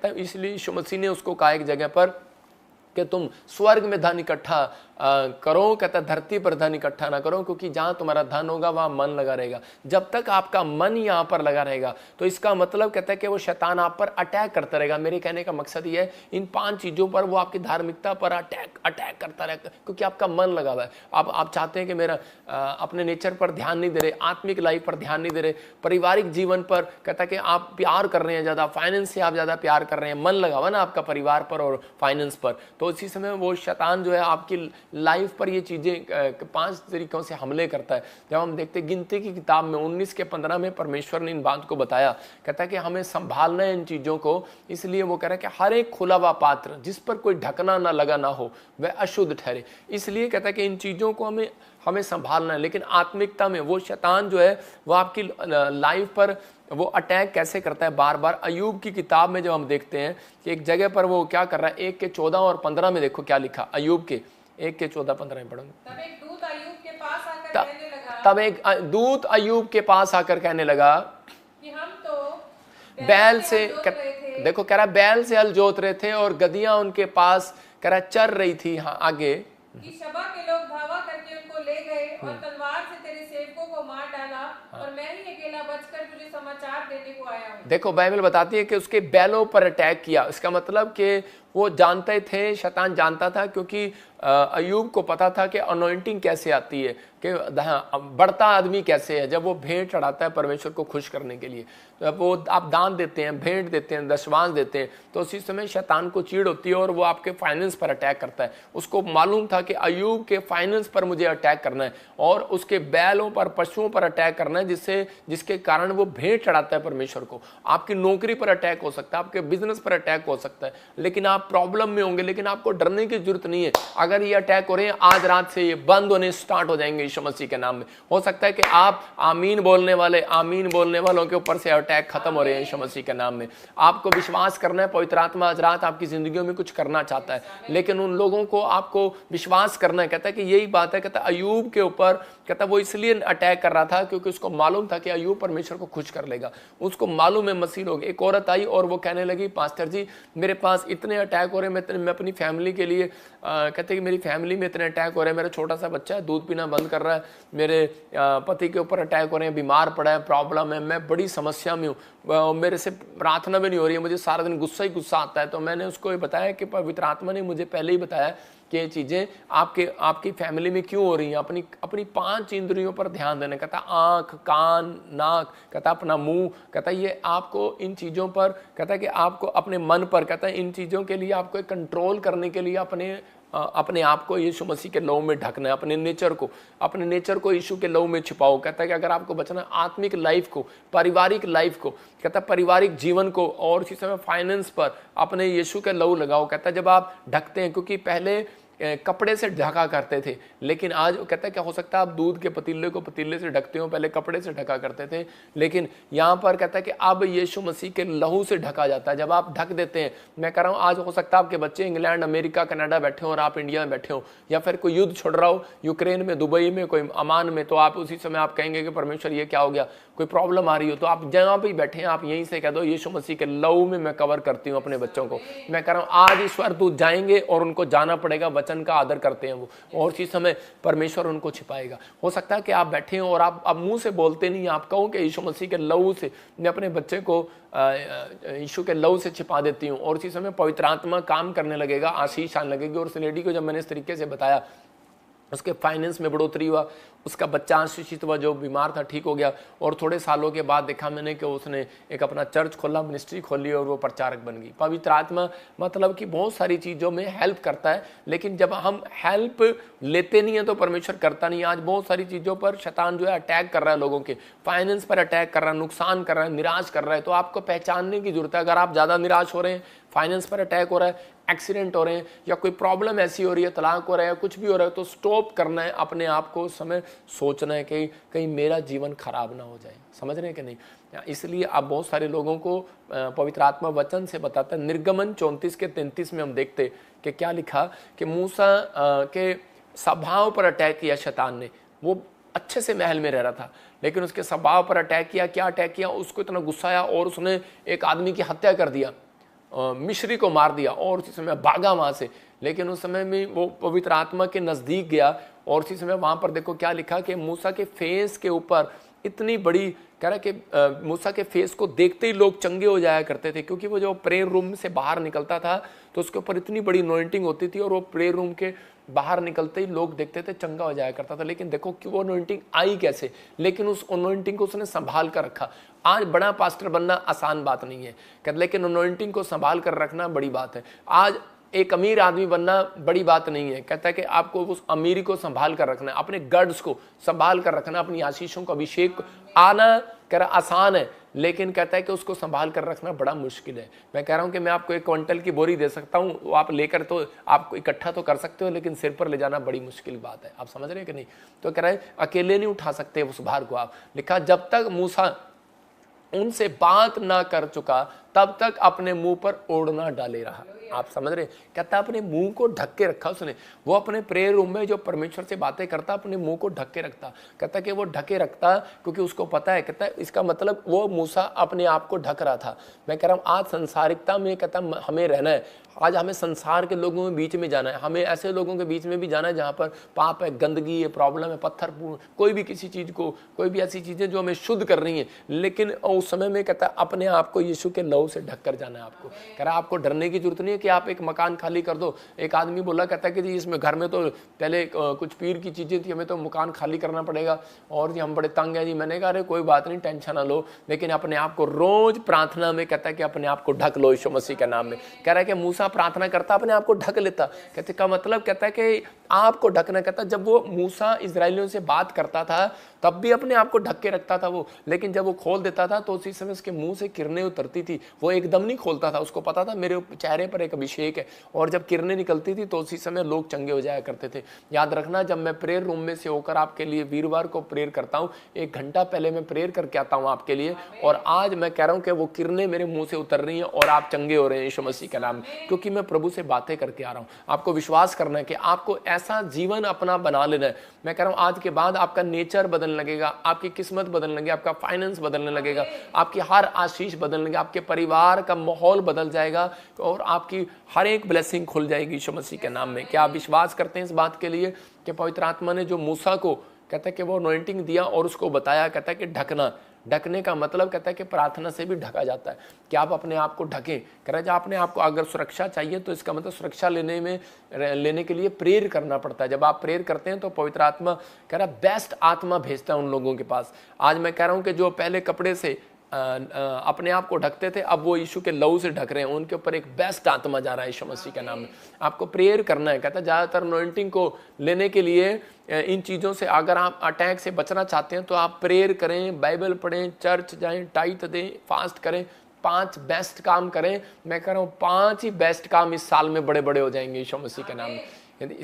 है इसलिए यीशु मसीह ने उसको कहा एक जगह पर कि तुम स्वर्ग में धन इकट्ठा करो, कहता धरती पर धन इकट्ठा ना करो, क्योंकि जहां तुम्हारा धन होगा वहां मन लगा रहेगा। जब तक आपका मन यहां पर लगा रहेगा तो इसका मतलब कहता है कि वो शैतान आप पर अटैक करता रहेगा। मेरे कहने का मकसद ये है, इन 5 चीजों पर वो आपकी धार्मिकता पर अटैक करता रहेगा, क्योंकि आपका मन लगा हुआ है। आप चाहते हैं कि मेरा अपने नेचर पर ध्यान नहीं दे रहे, आत्मिक लाइफ पर ध्यान नहीं दे रहे, पारिवारिक जीवन पर कहता है कि आप प्यार कर रहे हैं ज्यादा, फाइनेंस से आप ज्यादा प्यार कर रहे हैं, मन लगा हुआ ना आपका परिवार पर और फाइनेंस पर। तो इसी समय वो शैतान जो है आपकी लाइफ पर ये चीजें 5 तरीकों से हमले करता है। जब हम देखते गिनती की किताब में 19:15 में परमेश्वर ने इन बात को बताया, कहता है कि हमें संभालना है इन चीजों को। इसलिए वो कह रहा है कि हर एक खुला हुआ पात्र जिस पर कोई ढकना ना लगा ना हो वह अशुद्ध ठहरे। इसलिए कहता है कि इन चीजों को हमें संभालना है। लेकिन आत्मिकता में वो शैतान जो है वो आपकी लाइफ पर वो अटैक कैसे करता है बार बार। अय्यूब की किताब में जब हम देखते हैं कि एक जगह पर वो क्या कर रहा है, 1:14 और 15 में देखो क्या लिखा। अय्यूब के 1:14-15 में पढ़ोगे। तब एक दूत अय्यूब के पास आकर कहने लगा कि हम तो बैल से देखो कह रहा बैल से हल जोत रहे थे और गदियां उनके पास कह रहा चर रही थी। हाँ आगे कि शबा के लोग धावा करके उनको ले गए और तलवार से तेरे सेवकों को मार डाला, और मैं ही अकेला बचकर तुझे समाचार देने को आया हूँ। देखो बाइबल बताती है कि उसके बैलों पर अटैक किया। इसका मतलब कि वो जानते थे, शैतान जानता था, क्योंकि अय्यूब को पता था कि अनॉइंटिंग कैसे आती है, कि बढ़ता आदमी कैसे है। जब वो भेंट चढ़ाता है परमेश्वर को खुश करने के लिए, तो वो आप दान देते हैं, भेंट देते हैं, दशवांश देते हैं, तो उसी समय शैतान को चीड़ होती है और वो आपके फाइनेंस पर अटैक करता है। उसको मालूम था कि अय्यूब के फाइनेंस पर मुझे अटैक करना है और उसके बैलों पर, पशुओं पर अटैक करना है, जिसके कारण वो भेंट चढ़ाता है परमेश्वर को। आपकी नौकरी पर अटैक हो सकता है, आपके बिजनेस पर अटैक हो सकता है, लेकिन आप प्रॉब्लम में होंगे, लेकिन आपको डरने की जरूरत नहीं है। अगर ये अटैक हो रहे हैं आज रात से ये बंद होने स्टार्ट हो जाएंगे यीशु मसीह के नाम में। हो सकता है कि आप आमीन बोलने वालों के ऊपर से अटैक खत्म हो रहे हैं यीशु मसीह के नाम में। आपको विश्वास करना है, पवित्र आत्मा आज रात आपकी जिंदगियों में कुछ करना चाहता है, लेकिन उन लोगों को आपको विश्वास करना है। कहता है कि यही बात है, कहता अय्यूब के ऊपर, कहता वो इसलिए अटैक कर रहा था क्योंकि उसको मालूम था कि अय्यूब परमेश्वर को खुश कर लेगा। उसको मालूम है मसीह लोग। एक औरत आई और वो कहने लगी, पास्टर जी मेरे पास इतने अटैक हो रहे हैं, मैं अपनी फैमिली के लिए कहते कि मेरी फैमिली में इतने अटैक हो रहे हैं, मेरा छोटा सा बच्चा है दूध पीना बंद कर रहा है, मेरे पति के ऊपर अटैक हो रहे हैं, बीमार पड़ा है, प्रॉब्लम है, मैं बड़ी समस्या में हूँ, मेरे से प्रार्थना भी नहीं हो रही है, मुझे सारा दिन गुस्सा ही गुस्सा आता है। तो मैंने उसको ये बताया कि पवित्र आत्मा ने मुझे पहले ही बताया कि ये चीजें आपकी फैमिली में क्यों हो रही हैं। अपनी 5 इंद्रियों पर ध्यान देना। कहता आंख, कान, नाक, कहता अपना मुंह, कहता ये आपको इन चीजों पर, कहता कि आपको अपने मन पर, कहता इन चीजों के लिए आपको कंट्रोल करने के लिए अपने आप को यीशु मसीह के लहू में ढकना है। अपने नेचर को यीशु के लहू में छिपाओ। कहता है कि अगर आपको बचना आत्मिक लाइफ को, पारिवारिक लाइफ को, कहता पारिवारिक जीवन को और इसी समय फाइनेंस पर अपने यीशु के लहू लगाओ। कहता जब आप ढकते हैं, क्योंकि पहले कपड़े से ढका करते थे, लेकिन आज कहता है क्या हो सकता है आप दूध के पतीले को पतीले से ढकते हो, पहले कपड़े से ढका करते थे, लेकिन यहाँ पर कहता है कि अब यीशु मसीह के लहू से ढका जाता है। जब आप ढक देते हैं, मैं कह रहा हूँ आज हो सकता है आपके बच्चे इंग्लैंड, अमेरिका, कनाडा बैठे हो और आप इंडिया में बैठे हो, या फिर कोई युद्ध छोड़ रहा हो यूक्रेन में, दुबई में, कोई अमान में, तो आप उसी समय आप कहेंगे कि परमेश्वर ये क्या हो गया, कोई प्रॉब्लम आ रही हो, तो आप जहाँ भी बैठे हैं आप यहीं से कह दो यीशु मसीह के लहू में मैं कवर करती हूँ अपने बच्चों को। मैं कह रहा हूँ आज ईश्वर दूत जाएंगे और उनको जाना पड़ेगा, वचन का आदर करते हैं वो, और इसी समय परमेश्वर उनको छिपाएगा। हो सकता है कि आप बैठे हो और आप मुंह से बोलते नहीं, आप कहो कि यीशु मसीह के लहू से मैं अपने बच्चे को यीशु के लहू से छिपा देती हूँ, और इसी समय पवित्र आत्मा काम करने लगेगा, आशीष आने लगेगी। और उस लेडी को जब मैंने इस तरीके से बताया उसके फाइनेंस में बढ़ोतरी हुआ, उसका बच्चा आशीषित हुआ, जो बीमार था ठीक हो गया, और थोड़े सालों के बाद देखा मैंने कि उसने एक अपना चर्च खोला, मिनिस्ट्री खोली और वो प्रचारक बन गई। पवित्र आत्मा मतलब कि बहुत सारी चीज़ों में हेल्प करता है, लेकिन जब हम हेल्प लेते नहीं है तो परमेश्वर करता नहीं। आज बहुत सारी चीज़ों पर शैतान जो है अटैक कर रहा है, लोगों के फाइनेंस पर अटैक कर रहा है, नुकसान कर रहा है, निराश कर रहा है। तो आपको पहचानने की जरूरत है। अगर आप ज़्यादा निराश हो रहे हैं, फाइनेंस पर अटैक हो रहा है, एक्सीडेंट हो रहे हैं, या कोई प्रॉब्लम ऐसी हो रही है, तलाक हो रहा है, कुछ भी हो रहा है, तो स्टॉप करना है अपने आप को, समय सोचना है कि कहीं मेरा जीवन खराब ना हो जाए। समझ रहे हैं कि नहीं? इसलिए आप बहुत सारे लोगों को पवित्र आत्मा वचन से बताता है। निर्गमन 34:33 में हम देखते कि क्या लिखा कि मूसा के स्वभाव पर अटैक किया शैतान ने। वो अच्छे से महल में रह रहा था, लेकिन उसके स्वभाव पर अटैक किया। क्या अटैक किया? उसको इतना गुस्सा आया और उसने एक आदमी की हत्या कर दिया, मिस्री को मार दिया, और उसी समय भागा वहां से। लेकिन उस समय में वो पवित्र आत्मा के नजदीक गया, और उसी समय वहां पर देखो क्या लिखा कि मूसा के फेस के ऊपर इतनी बड़ी, कह रहा कि मूसा के फेस को देखते ही लोग चंगे हो जाया करते थे, क्योंकि वो जो प्रेयर रूम से बाहर निकलता था तो उसके ऊपर इतनी बड़ी अनॉइंटिंग होती थी, और वो प्रेयर रूम के बाहर निकलते ही लोग देखते थे चंगा हो जाया करता था। लेकिन देखो कि वो अनॉइंटिंग आई कैसे, लेकिन उस अनॉइंटिंग को उसने संभाल कर रखा। आज बड़ा पास्टर बनना आसान बात नहीं है, लेकिन अनॉइंटिंग को संभाल कर रखना बड़ी बात है। आज एक अमीर आदमी बनना बड़ी बात नहीं है, कहता है कि आपको उस अमीरी को संभाल कर रखना है, अपने गड्स को संभाल कर रखना, अपनी आशीषों को, अभिषेक आना कह रहा आसान है, लेकिन कहता है कि उसको संभाल कर रखना बड़ा मुश्किल है। मैं कह रहा हूं कि मैं आपको 1 क्विंटल की बोरी दे सकता हूं, वो आप लेकर तो आप इकट्ठा तो कर सकते हो, लेकिन सिर पर ले जाना बड़ी मुश्किल बात है। आप समझ रहे हैं कि नहीं? तो कह रहा है अकेले नहीं उठा सकते उस भार को आप। लिखा जब तक मूसा उनसे बात ना कर चुका तब तक अपने मुंह पर ओढ़ना डाले रहा। आप समझ रहे? कहता अपने मुंह को ढक के रखा उसने। वो अपने प्रेयर रूम में जो परमेश्वर से बातें करता अपने मुंह को ढक के रखता। कहता कि वो ढके रखता क्योंकि उसको पता है, कहता इसका मतलब वो मूसा अपने आप को ढक रहा था। मैं कह रहा हूँ आज संसारिकता में कहता हमें रहना है, आज हमें संसार के लोगों में बीच में जाना है, हमें ऐसे लोगों के बीच में भी जाना है जहाँ पर पाप है, गंदगी है, प्रॉब्लम है, पत्थर, कोई भी किसी चीज़ को, कोई भी ऐसी चीज़ें जो हमें शुद्ध कर रही हैं, लेकिन उस समय में कहता अपने आप को यीशु के लहू से ढक कर जाना है आपको। कह रहा आपको डरने की जरूरत नहीं है कि आप एक मकान खाली कर दो। एक आदमी बोला कहता है कि जी इसमें घर में तो पहले कुछ पीर की चीज़ें थी, हमें तो मकान खाली करना पड़ेगा और जी हम बड़े तंग हैं जी। मैंने कहा अरे कोई बात नहीं, टेंशन ना लो, लेकिन अपने आप को रोज प्रार्थना में कहता है कि अपने आप को ढक लो यीशु मसीह के नाम में। कह रहा है कि मूसा प्रार्थना करता अपने आप को ढक लेता। कहते का मतलब कहता है कि आपको ढकना। कहता जब वो मूसा इजरायलियों से बात करता था तब भी अपने आप को ढक के रखता था वो, लेकिन जब वो खोल देता था तो उसी समय उसके मुंह से किरणें उतरती थी। वो एकदम नहीं खोलता था, उसको पता था मेरे चेहरे पर एक अभिषेक है, और जब किरणें निकलती थी तो उसी समय लोग चंगे हो जाया करते थे। याद रखना जब मैं प्रेयर रूम में से होकर आपके लिए वीरवार को प्रेयर करता हूँ, 1 घंटा पहले मैं प्रेयर करके आता हूँ आपके लिए, और आज मैं कह रहा हूँ कि वो किरणें मेरे मुंह से उतर रही हैं और आप चंगे हो रहे हैं यीशु मसीह के नाम में, क्योंकि मैं प्रभु से बातें करके आ रहा हूँ। आपको विश्वास करना है कि आपको ऐसा जीवन अपना बना लेना है। मैं कह रहा हूँ आज के बाद आपका नेचर बदलने लगेगा, आपकी किस्मत बदलने लगेगी, आपका फाइनेंस बदलने लगेगा, आपकी हर आशीष बदलने लगेगी, आपके परिवार का माहौल बदल जाएगा और आपकी हर एक ब्लेसिंग खुल जाएगी यीशु मसीह के नाम में। क्या आप विश्वास करते हैं इस बात के लिए कि पवित्र आत्मा ने जो मूसा को कहता है कि वो अनॉइंटिंग दिया और उसको बताया, कहता है कि ढकना, ढकने का मतलब कहता है कि प्रार्थना से भी ढका जाता है। कि आप अपने आप को ढकें। कह रहा है आपने आपको अगर सुरक्षा चाहिए तो इसका मतलब सुरक्षा लेने के लिए प्रेयर करना पड़ता है। जब आप प्रेयर करते हैं तो पवित्र आत्मा कह रहा है बेस्ट आत्मा भेजता है उन लोगों के पास। आज मैं कह रहा हूँ कि जो पहले कपड़े से अपने आप को ढकते थे अब वो यीशु के लहू से ढक रहे हैं, उनके ऊपर एक बेस्ट आत्मा जा रहा है यीशु मसीह के नाम में। आपको प्रेयर करना है। कहता है ज़्यादातर अनॉइंटिंग को लेने के लिए इन चीज़ों से अगर आप अटैक से बचना चाहते हैं तो आप प्रेयर करें, बाइबल पढ़ें, चर्च जाएं, टाइट दें, फास्ट करें, 5 बेस्ट काम करें। मैं कह रहा हूँ 5 ही बेस्ट काम इस साल में बड़े बड़े हो जाएंगे यीशु मसीह के नाम में।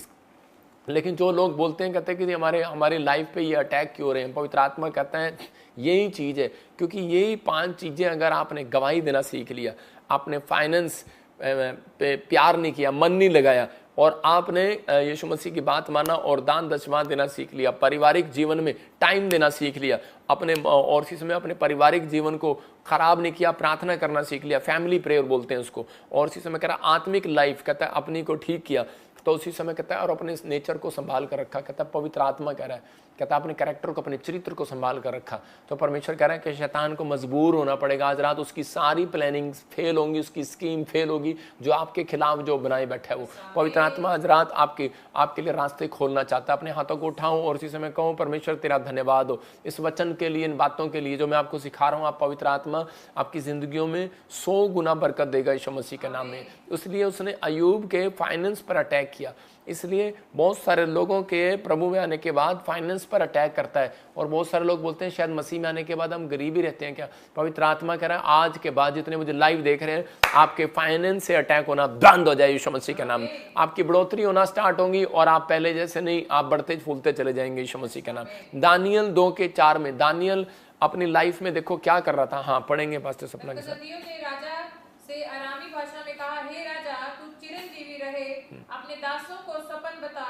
लेकिन जो लोग बोलते हैं कहते हैं कि हमारे लाइफ पे ये अटैक क्यों हो रहे हैं, पवित्र आत्मा कहता है यही चीज़ है, क्योंकि यही 5 चीज़ें अगर आपने गवाही देना सीख लिया, आपने फाइनेंस पे प्यार नहीं किया, मन नहीं लगाया, और आपने यीशु मसीह की बात माना और दान दशमां देना सीख लिया, पारिवारिक जीवन में टाइम देना सीख लिया, अपने और इसी समय अपने पारिवारिक जीवन को खराब नहीं किया, प्रार्थना करना सीख लिया, फैमिली प्रेयर बोलते हैं उसको, और इसी समय कह रहा आत्मिक लाइफ कहता है अपनी को ठीक किया, तो उसी समय कहता है और अपने इस नेचर को संभाल कर रखा। कहता है पवित्र आत्मा कह रहा है कहता अपने कैरेक्टर को, अपने चरित्र को संभाल कर रखा। तो परमेश्वर कह रहा है कि शैतान को मजबूर होना पड़ेगा। आज रात उसकी सारी प्लानिंग फेल होंगी, उसकी स्कीम फेल होगी, जो आपके खिलाफ जो बनाए बैठा है वो। पवित्र आत्मा आज रात आपके लिए रास्ते खोलना चाहता है। अपने हाथों को उठाऊं और इसी समय कहूं, परमेश्वर तेरा धन्यवाद हो इस वचन के लिए, इन बातों के लिए जो मैं आपको सिखा रहा हूं। आप पवित्र आत्मा आपकी जिंदगियों में 100 गुना बरकत देगा यीशु मसीह के नाम में। इसलिए उसने अय्यूब के फाइनेंस पर अटैक किया। इसलिए बहुत सारे लोगों के प्रभु में आने के बाद फाइनेंस पर अटैक करता है, और बहुत सारे लोग बोलते हैं शायद मसीह में आने के बाद हम गरीब ही रहते हैं क्या। पवित्र आत्मा कह रहा है आज के बाद जितने मुझे लाइव देख रहे हैं, आपके फाइनेंस से अटैक होना बंद हो जाए यीशु मसीह के नाम में। आपकी बढ़ोतरी होना स्टार्ट होगी और आप पहले जैसे नहीं, आप बढ़ते फूलते चले जाएंगे यीशु मसीह के नाम। दानियल 2:4 में दानियल अपनी लाइफ में देखो क्या कर रहा था। हाँ, पढ़ेंगे पास्टर सपना के साथ। राजा से अरामी भाषा में कहा, हे राजा, तू चिरंजीवी रहे, अपने दासों को सपन बता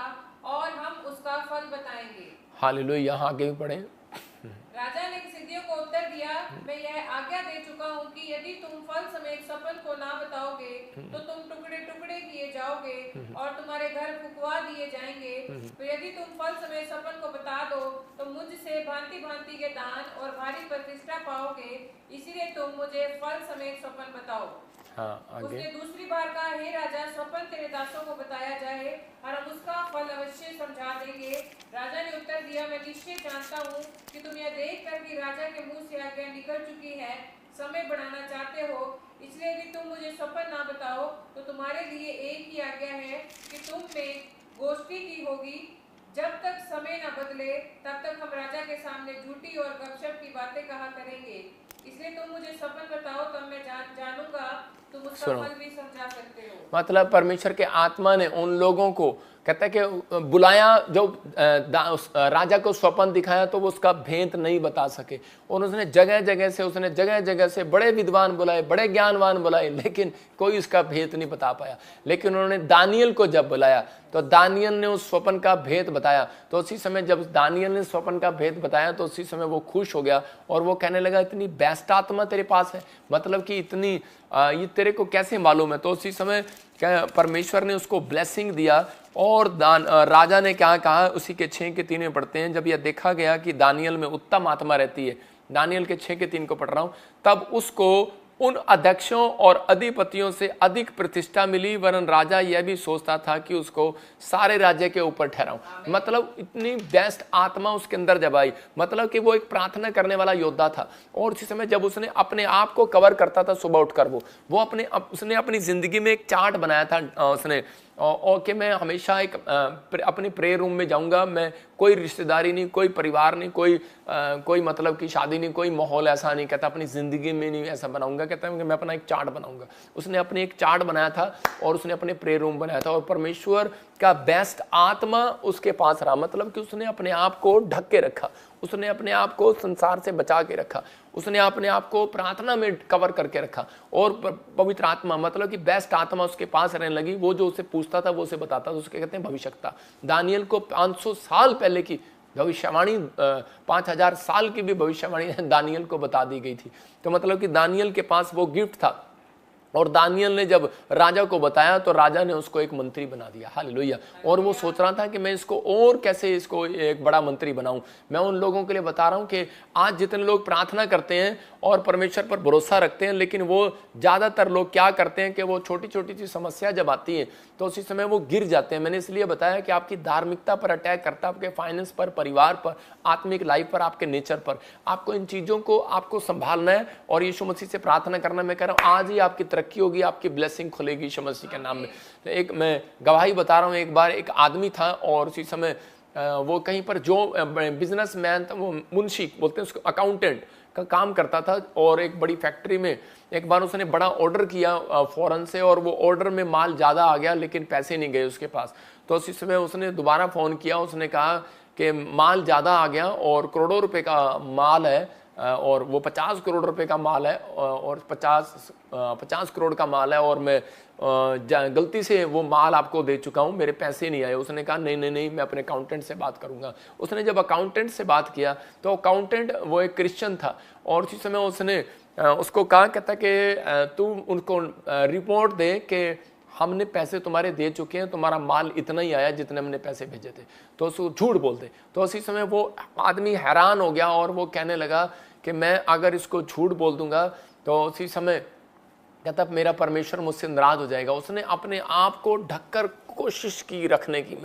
और हम उसका फल बताएंगे। हालेलुया। यहाँ आगे भी पढ़े। राजा ने सिद्धियों को उत्तर दिया, मैं यह आज्ञा दे चुका हूँ कि यदि तुम फल समेत सपन को ना बताओगे तो तुम टुकड़े टुकड़े किए जाओगे और तुम्हारे घर फुकवा दिए जाएंगे। तो यदि तुम फल समेत सपन को बता दो तो मुझसे भांति भांति के दान और भारी प्रतिष्ठा पाओगे, इसीलिए तुम मुझे फल समेत सपन बताओ। हाँ, आगे। उसने दूसरी बार कहा, हे राजा, स्वप्न तेरे दासों को बताया जाए और हम उसका फल अवश्य समझा देंगे। राजा ने उत्तर दिया, मैं निश्चय जानता हूँ कि तुम यह देख कर कि राजा के मुंह से आज्ञा निकल चुकी है, समय बढ़ाना चाहते हो, इसलिए यदि तुम मुझे स्वप्न ना बताओ तो तुम्हारे लिए एक ही आज्ञा है कि तुम में गोष्ठी की होगी। जब तक समय न बदले तब तक हम राजा के सामने झूठी और गपशप की बातें कहा करेंगे। इसलिए तुम मुझे सपन बताओ, तब मैं जानूंगा तुम उसका फल भी समझा सकते हो। मतलब परमेश्वर के आत्मा ने उन लोगों को कहता है कि बुलाया, जो राजा को स्वप्न दिखाया तो वो उसका भेद नहीं बता सके, और उसने जगह जगह से बड़े विद्वान बुलाए, बड़े ज्ञानवान बुलाए, लेकिन कोई उसका भेद नहीं बता पाया। लेकिन उन्होंने दानियल को जब बुलाया तो दानियल ने उस स्वप्न का भेद बताया। तो उसी समय जब दानियल ने स्वप्न का भेद बताया तो उसी समय वो खुश हो गया और वो कहने लगा, इतनी बेस्ट आत्मा तेरे पास है, मतलब कि इतनी ये तेरे को कैसे मालूम है। तो उसी समय परमेश्वर ने उसको ब्लेसिंग दिया। और राजा ने क्या कहा, उसी के 6:3 में पढ़ते हैं, जब यह देखा गया कि दानियल में उत्तम आत्मा रहती है, दानियल के 6:3 को पढ़ रहा हूं, तब उसको उन अध्यक्षों और अधिपतियों से अधिक प्रतिष्ठा मिली, वरन राजा यह भी सोचता था कि उसको सारे राज्य के ऊपर ठहराऊं। मतलब इतनी बेस्ट आत्मा उसके अंदर जब आई, मतलब कि वो एक प्रार्थना करने वाला योद्धा था। और इसी समय जब उसने अपने आप को कवर करता था सुबह उठकर, उसने अपनी जिंदगी में एक चार्ट बनाया था उसने, और कि मैं हमेशा एक अपने प्रेयर रूम में जाऊंगा, मैं कोई रिश्तेदारी नहीं, कोई परिवार नहीं, कोई मतलब की शादी नहीं, कोई माहौल ऐसा नहीं, कहता अपनी ज़िंदगी में नहीं ऐसा बनाऊंगा, कहता है कि मैं अपना एक चार्ट बनाऊंगा। उसने अपने एक चार्ट बनाया था और उसने अपने प्रेयर रूम बनाया था, और परमेश्वर का बेस्ट आत्मा उसके पास रहा। मतलब कि उसने अपने आप को ढक के रखा, उसने अपने आप को संसार से बचा के रखा, उसने अपने आप को प्रार्थना में कवर करके रखा। और पवित्र आत्मा मतलब कि बेस्ट आत्मा उसके पास रहने लगी। वो जो उसे पूछता था वो उसे बताता था। उसके कहते हैं भविष्यता। दानियल को 500 साल पहले की भविष्यवाणी, 5000 साल की भी भविष्यवाणी दानियल को बता दी गई थी। तो मतलब कि दानियल के पास वो गिफ्ट था, और दानियल ने जब राजा को बताया तो राजा ने उसको एक मंत्री बना दिया। हालेलुया। और वो सोच रहा था कि मैं इसको और कैसे इसको एक बड़ा मंत्री बनाऊं। मैं उन लोगों के लिए बता रहा हूं कि आज जितने लोग प्रार्थना करते हैं और परमेश्वर पर भरोसा रखते हैं, लेकिन वो ज़्यादातर लोग क्या करते हैं कि वो छोटी छोटी सी समस्या जब आती है तो उसी समय वो गिर जाते हैं। मैंने इसलिए बताया कि आपकी धार्मिकता पर अटैक करता है, आपके फाइनेंस पर, परिवार पर, आत्मिक लाइफ पर, आपके नेचर पर। आपको इन चीज़ों को आपको संभालना है और यीशु मसीह से प्रार्थना करना। मैं कह रहा हूँ आज ही आपकी तरक्की होगी, आपकी ब्लेसिंग खुलेगी यीशु मसीह के नाम में। एक मैं गवाही बता रहा हूँ, एक बार एक आदमी था और उसी समय वो कहीं पर जो बिजनेसमैन था, वो मुंशी बोलते हैं उसको, अकाउंटेंट का काम करता था, और एक बड़ी फैक्ट्री में एक बार उसने बड़ा ऑर्डर किया फॉरेन से, और वो ऑर्डर में माल ज़्यादा आ गया लेकिन पैसे नहीं गए उसके पास। तो उसी समय उसने दोबारा फ़ोन किया, उसने कहा कि माल ज़्यादा आ गया और करोड़ों रुपए का माल है, और वो 50 करोड़ रुपए का माल है, और 50 करोड़ का माल है, और मैं गलती से वो माल आपको दे चुका हूँ, मेरे पैसे नहीं आए। उसने कहा नहीं, मैं अपने अकाउंटेंट से बात करूँगा। उसने जब अकाउंटेंट से बात किया तो अकाउंटेंट वो एक क्रिश्चियन था, और उसी समय उसने उसको कहा, कहता कि तू उनको रिपोर्ट दे कि हमने पैसे तुम्हारे दे चुके हैं, तुम्हारा माल इतना ही आया जितने हमने पैसे भेजे थे। तो उसको झूठ बोलते। तो उसी समय वो आदमी हैरान हो गया और वो कहने लगा कि मैं अगर इसको झूठ बोल दूंगा तो उसी समय कहता मेरा परमेश्वर मुझसे नाराज हो जाएगा। उसने अपने आप को ढककर कोशिश की रखने की,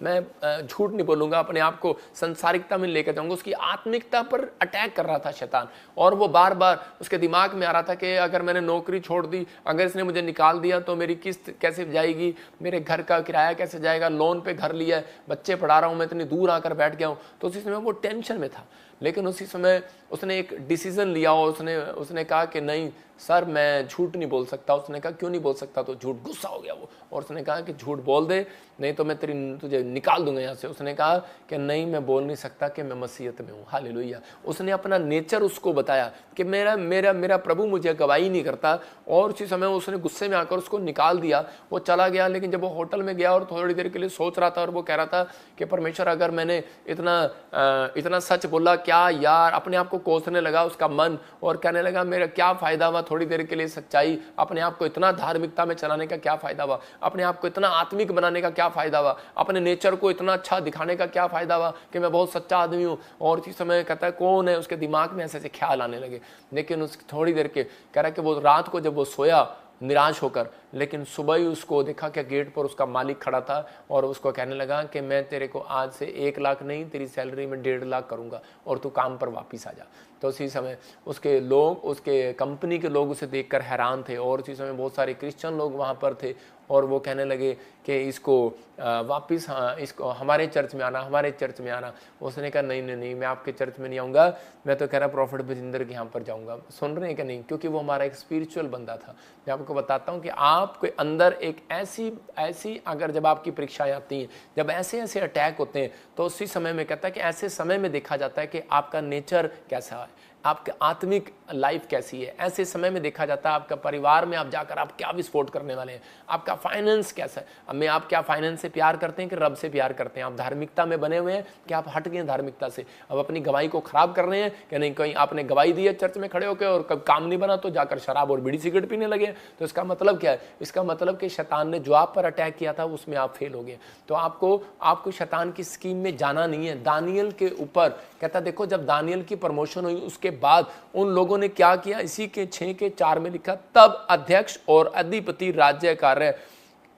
मैं झूठ नहीं बोलूंगा, अपने आप को संसारिकता में लेकर जाऊंगा। उसकी आत्मिकता पर अटैक कर रहा था शैतान, और वो बार बार उसके दिमाग में आ रहा था कि अगर मैंने नौकरी छोड़ दी, अगर इसने मुझे निकाल दिया तो मेरी किस्त कैसे जाएगी, मेरे घर का किराया कैसे जाएगा, लोन पे घर लिया है, बच्चे पढ़ा रहा हूँ, मैं इतनी दूर आकर बैठ गया हूँ। तो उसी समय वो टेंशन में था। लेकिन उसी समय उसने एक डिसीजन लिया और उसने कहा कि नहीं सर, मैं झूठ नहीं बोल सकता। उसने कहा क्यों नहीं बोल सकता? तो झूठ, गुस्सा हो गया वो, और उसने कहा कि झूठ बोल दे, नहीं तो मैं तुझे निकाल दूंगा यहाँ से। उसने कहा कि नहीं, मैं बोल नहीं सकता कि मैं मसीहत में हूँ। हालेलुया। उसने अपना नेचर उसको बताया कि मेरा प्रभु मुझे गवाही नहीं करता, और उसी समय उसने गुस्से में आकर उसको निकाल दिया। वो चला गया। लेकिन जब वो होटल में गया और थोड़ी देर के लिए सोच रहा था, और वो कह रहा था कि परमेश्वर, अगर मैंने इतना सच बोला, क्या यार, अपने आप को कोसने लगा उसका मन, और कहने लगा मेरा क्या फायदा हुआ थोड़ी देर के लिए सच्चाई, अपने आप को इतना धार्मिकता में चलाने का क्या फायदा हुआ, अपने आप को इतना आत्मिक बनाने का क्या फायदा हुआ, अपने नेचर को इतना अच्छा दिखाने का क्या फायदा हुआ कि मैं बहुत सच्चा आदमी हूँ। और इसी समय कहता है कौन है, उसके दिमाग में ऐसे ऐसे ख्याल आने लगे। लेकिन उस थोड़ी देर के कह रहा है कि वो रात को जब वो सोया निराश होकर, लेकिन सुबह ही उसको देखा कि गेट पर उसका मालिक खड़ा था, और उसको कहने लगा कि मैं तेरे को आज से 1 लाख नहीं, तेरी सैलरी में 1.5 लाख करूंगा, और तू काम पर वापस आ जा। तो उसी समय उसके लोग, उसके कंपनी के लोग उसे देखकर हैरान थे, और उसी समय बहुत सारे क्रिश्चियन लोग वहाँ पर थे, और वो कहने लगे कि इसको वापस, हाँ, इसको हमारे चर्च में आना, हमारे चर्च में आना। उसने कहा नहीं नहीं नहीं, मैं आपके चर्च में नहीं आऊँगा, मैं तो कह रहा प्रॉफिट बजिंदर के यहाँ पर जाऊँगा। सुन रहे हैं कि नहीं? क्योंकि वो हमारा एक स्पिरिचुअल बंदा था। मैं आपको बताता हूँ कि आपके अंदर एक ऐसी अगर जब आपकी परीक्षाएं आती हैं, जब ऐसे अटैक होते हैं, तो उसी समय में कहता है कि ऐसे समय में देखा जाता है कि आपका नेचर कैसा है, आपका आत्मिक लाइफ कैसी है। ऐसे समय में देखा जाता है आपका परिवार में आप जाकर आप क्या विस्फोट करने वाले हैं, आपका फाइनेंस कैसा है। अब में आप क्या फाइनेंस से प्यार करते हैं कि रब से प्यार करते हैं? आप धार्मिकता में बने हुए हैं कि आप हट गए धार्मिकता से? अब अपनी गवाही को खराब कर रहे हैं कि नहीं? कहीं आपने गवाही दी है चर्च में खड़े होकर और कब काम नहीं बना तो जाकर शराब और बीड़ी सिगरेट पीने लगे। तो इसका मतलब क्या है? इसका मतलब कि शैतान ने जो आप पर अटैक किया था उसमें आप फेल हो गए। तो आपको शैतान की स्कीम में जाना नहीं है। दानियल के ऊपर कहता देखो, जब दानियल की प्रमोशन हुई उसके बाद उन लोगों ने क्या किया, इसी के 6:4 में लिखा, तब अध्यक्ष और अधिपति राज्य कार्य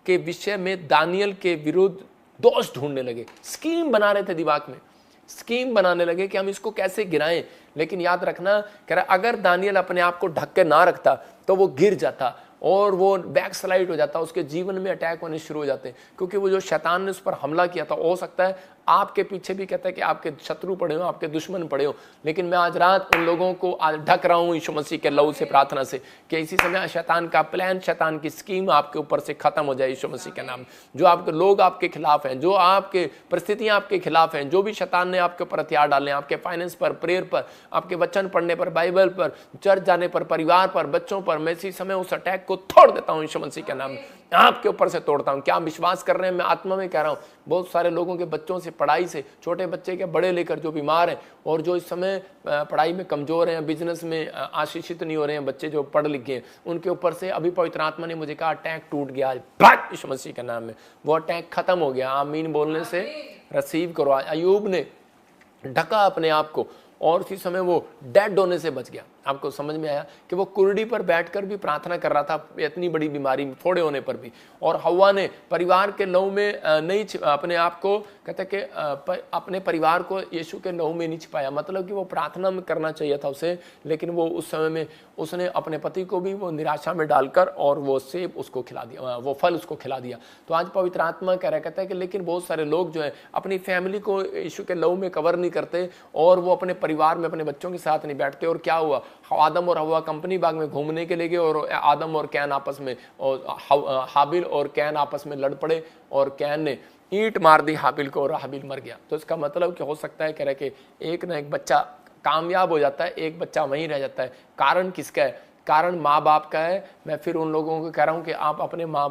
के विषय में दानियल के विरुद्ध दोष ढूंढने लगे। स्कीम बना रहे थे, दिमाग में स्कीम बनाने लगे कि हम इसको कैसे गिराएं। लेकिन याद रखना, कह रहा अगर दानियल अपने आप को ढक के ना रखता तो वो गिर जाता और वो बैक स्लाइड हो जाता, उसके जीवन में अटैक होने शुरू हो जाते। क्योंकि वो जो शैतान ने उस पर हमला किया था, हो सकता है आपके पीछे भी कहता है कि आपके शत्रु पड़े हो, आपके दुश्मन पड़े हो। लेकिन मैं आज रात उन लोगों को आज ढक रहा हूं यीशु मसीह के लहू से, प्रार्थना से, कि इसी समय शैतान का प्लान, शैतान की स्कीम आपके ऊपर से खत्म हो जाए यीशु मसीह के नाम। जो आपके लोग आपके खिलाफ हैं, जो आपके परिस्थितियां आपके खिलाफ हैं, जो भी शैतान ने आपके ऊपर हथियार डाले, आपके फाइनेंस पर, प्रेयर पर, आपके वचन पढ़ने पर, बाइबल पर, चर्च जाने पर, परिवार पर, बच्चों पर, मैं इसी समय उस अटैक को तोड़ देता हूं यीशु मसीह के नाम में, आपके ऊपर से तोड़ता हूं। क्या विश्वास कर रहे हैं? मैं आत्मा में कह रहा हूं। बहुत सारे लोगों के बच्चों से, पढ़ाई से, छोटे बच्चे के बड़े लेकर जो बीमार हैं और जो इस समय पढ़ाई में कमजोर हैं, बिजनेस में आशीषित नहीं हो रहे हैं, बच्चे जो पढ़ लिख गए, उनके ऊपर से अभी पवित्र आत्मा ने मुझे कहा अटैक टूट गया यीशु मसीह के नाम में। वो अटैक खत्म हो गया। आमीन बोलने से रिसीव करो। अय्यूब ने ढका अपने आप को और उसी समय वो डेड होने से बच गया। आपको समझ में आया कि वो कुर्डी पर बैठकर भी प्रार्थना कर रहा था, इतनी बड़ी बीमारी में, फोड़े होने पर भी। और हव्वा ने परिवार के लहू में नहीं अपने आप को, कहते कि अपने परिवार को यीशु के लहू में नहीं छिपाया। मतलब कि वो प्रार्थना में करना चाहिए था उसे, लेकिन वो उस समय में उसने अपने पति को भी वो निराशा में डालकर और वो सेब उसको खिला दिया, वो फल उसको खिला दिया। तो आज पवित्र आत्मा कह रहा कहता है कि लेकिन बहुत सारे लोग जो है अपनी फैमिली को यीशु के लहू में कवर नहीं करते और वो अपने परिवार में अपने बच्चों के साथ नहीं बैठते। और क्या हुआ? आदम और हव्वा कंपनी बाग में घूमने के लिए गए और आदम और कैन आपस में, और हाबिल और कैन आपस में लड़ पड़े और कैन ने ईंट मार दी हाबिल को और हाबिल मर गया। तो इसका मतलब कि हो सकता है कह रहे कि एक ना एक बच्चा कामयाब हो जाता है, एक बच्चा वहीं रह जाता है। कारण किसका है? कारण माँ बाप का है। मैं फिर उन लोगों को कह रहा हूँ कि आप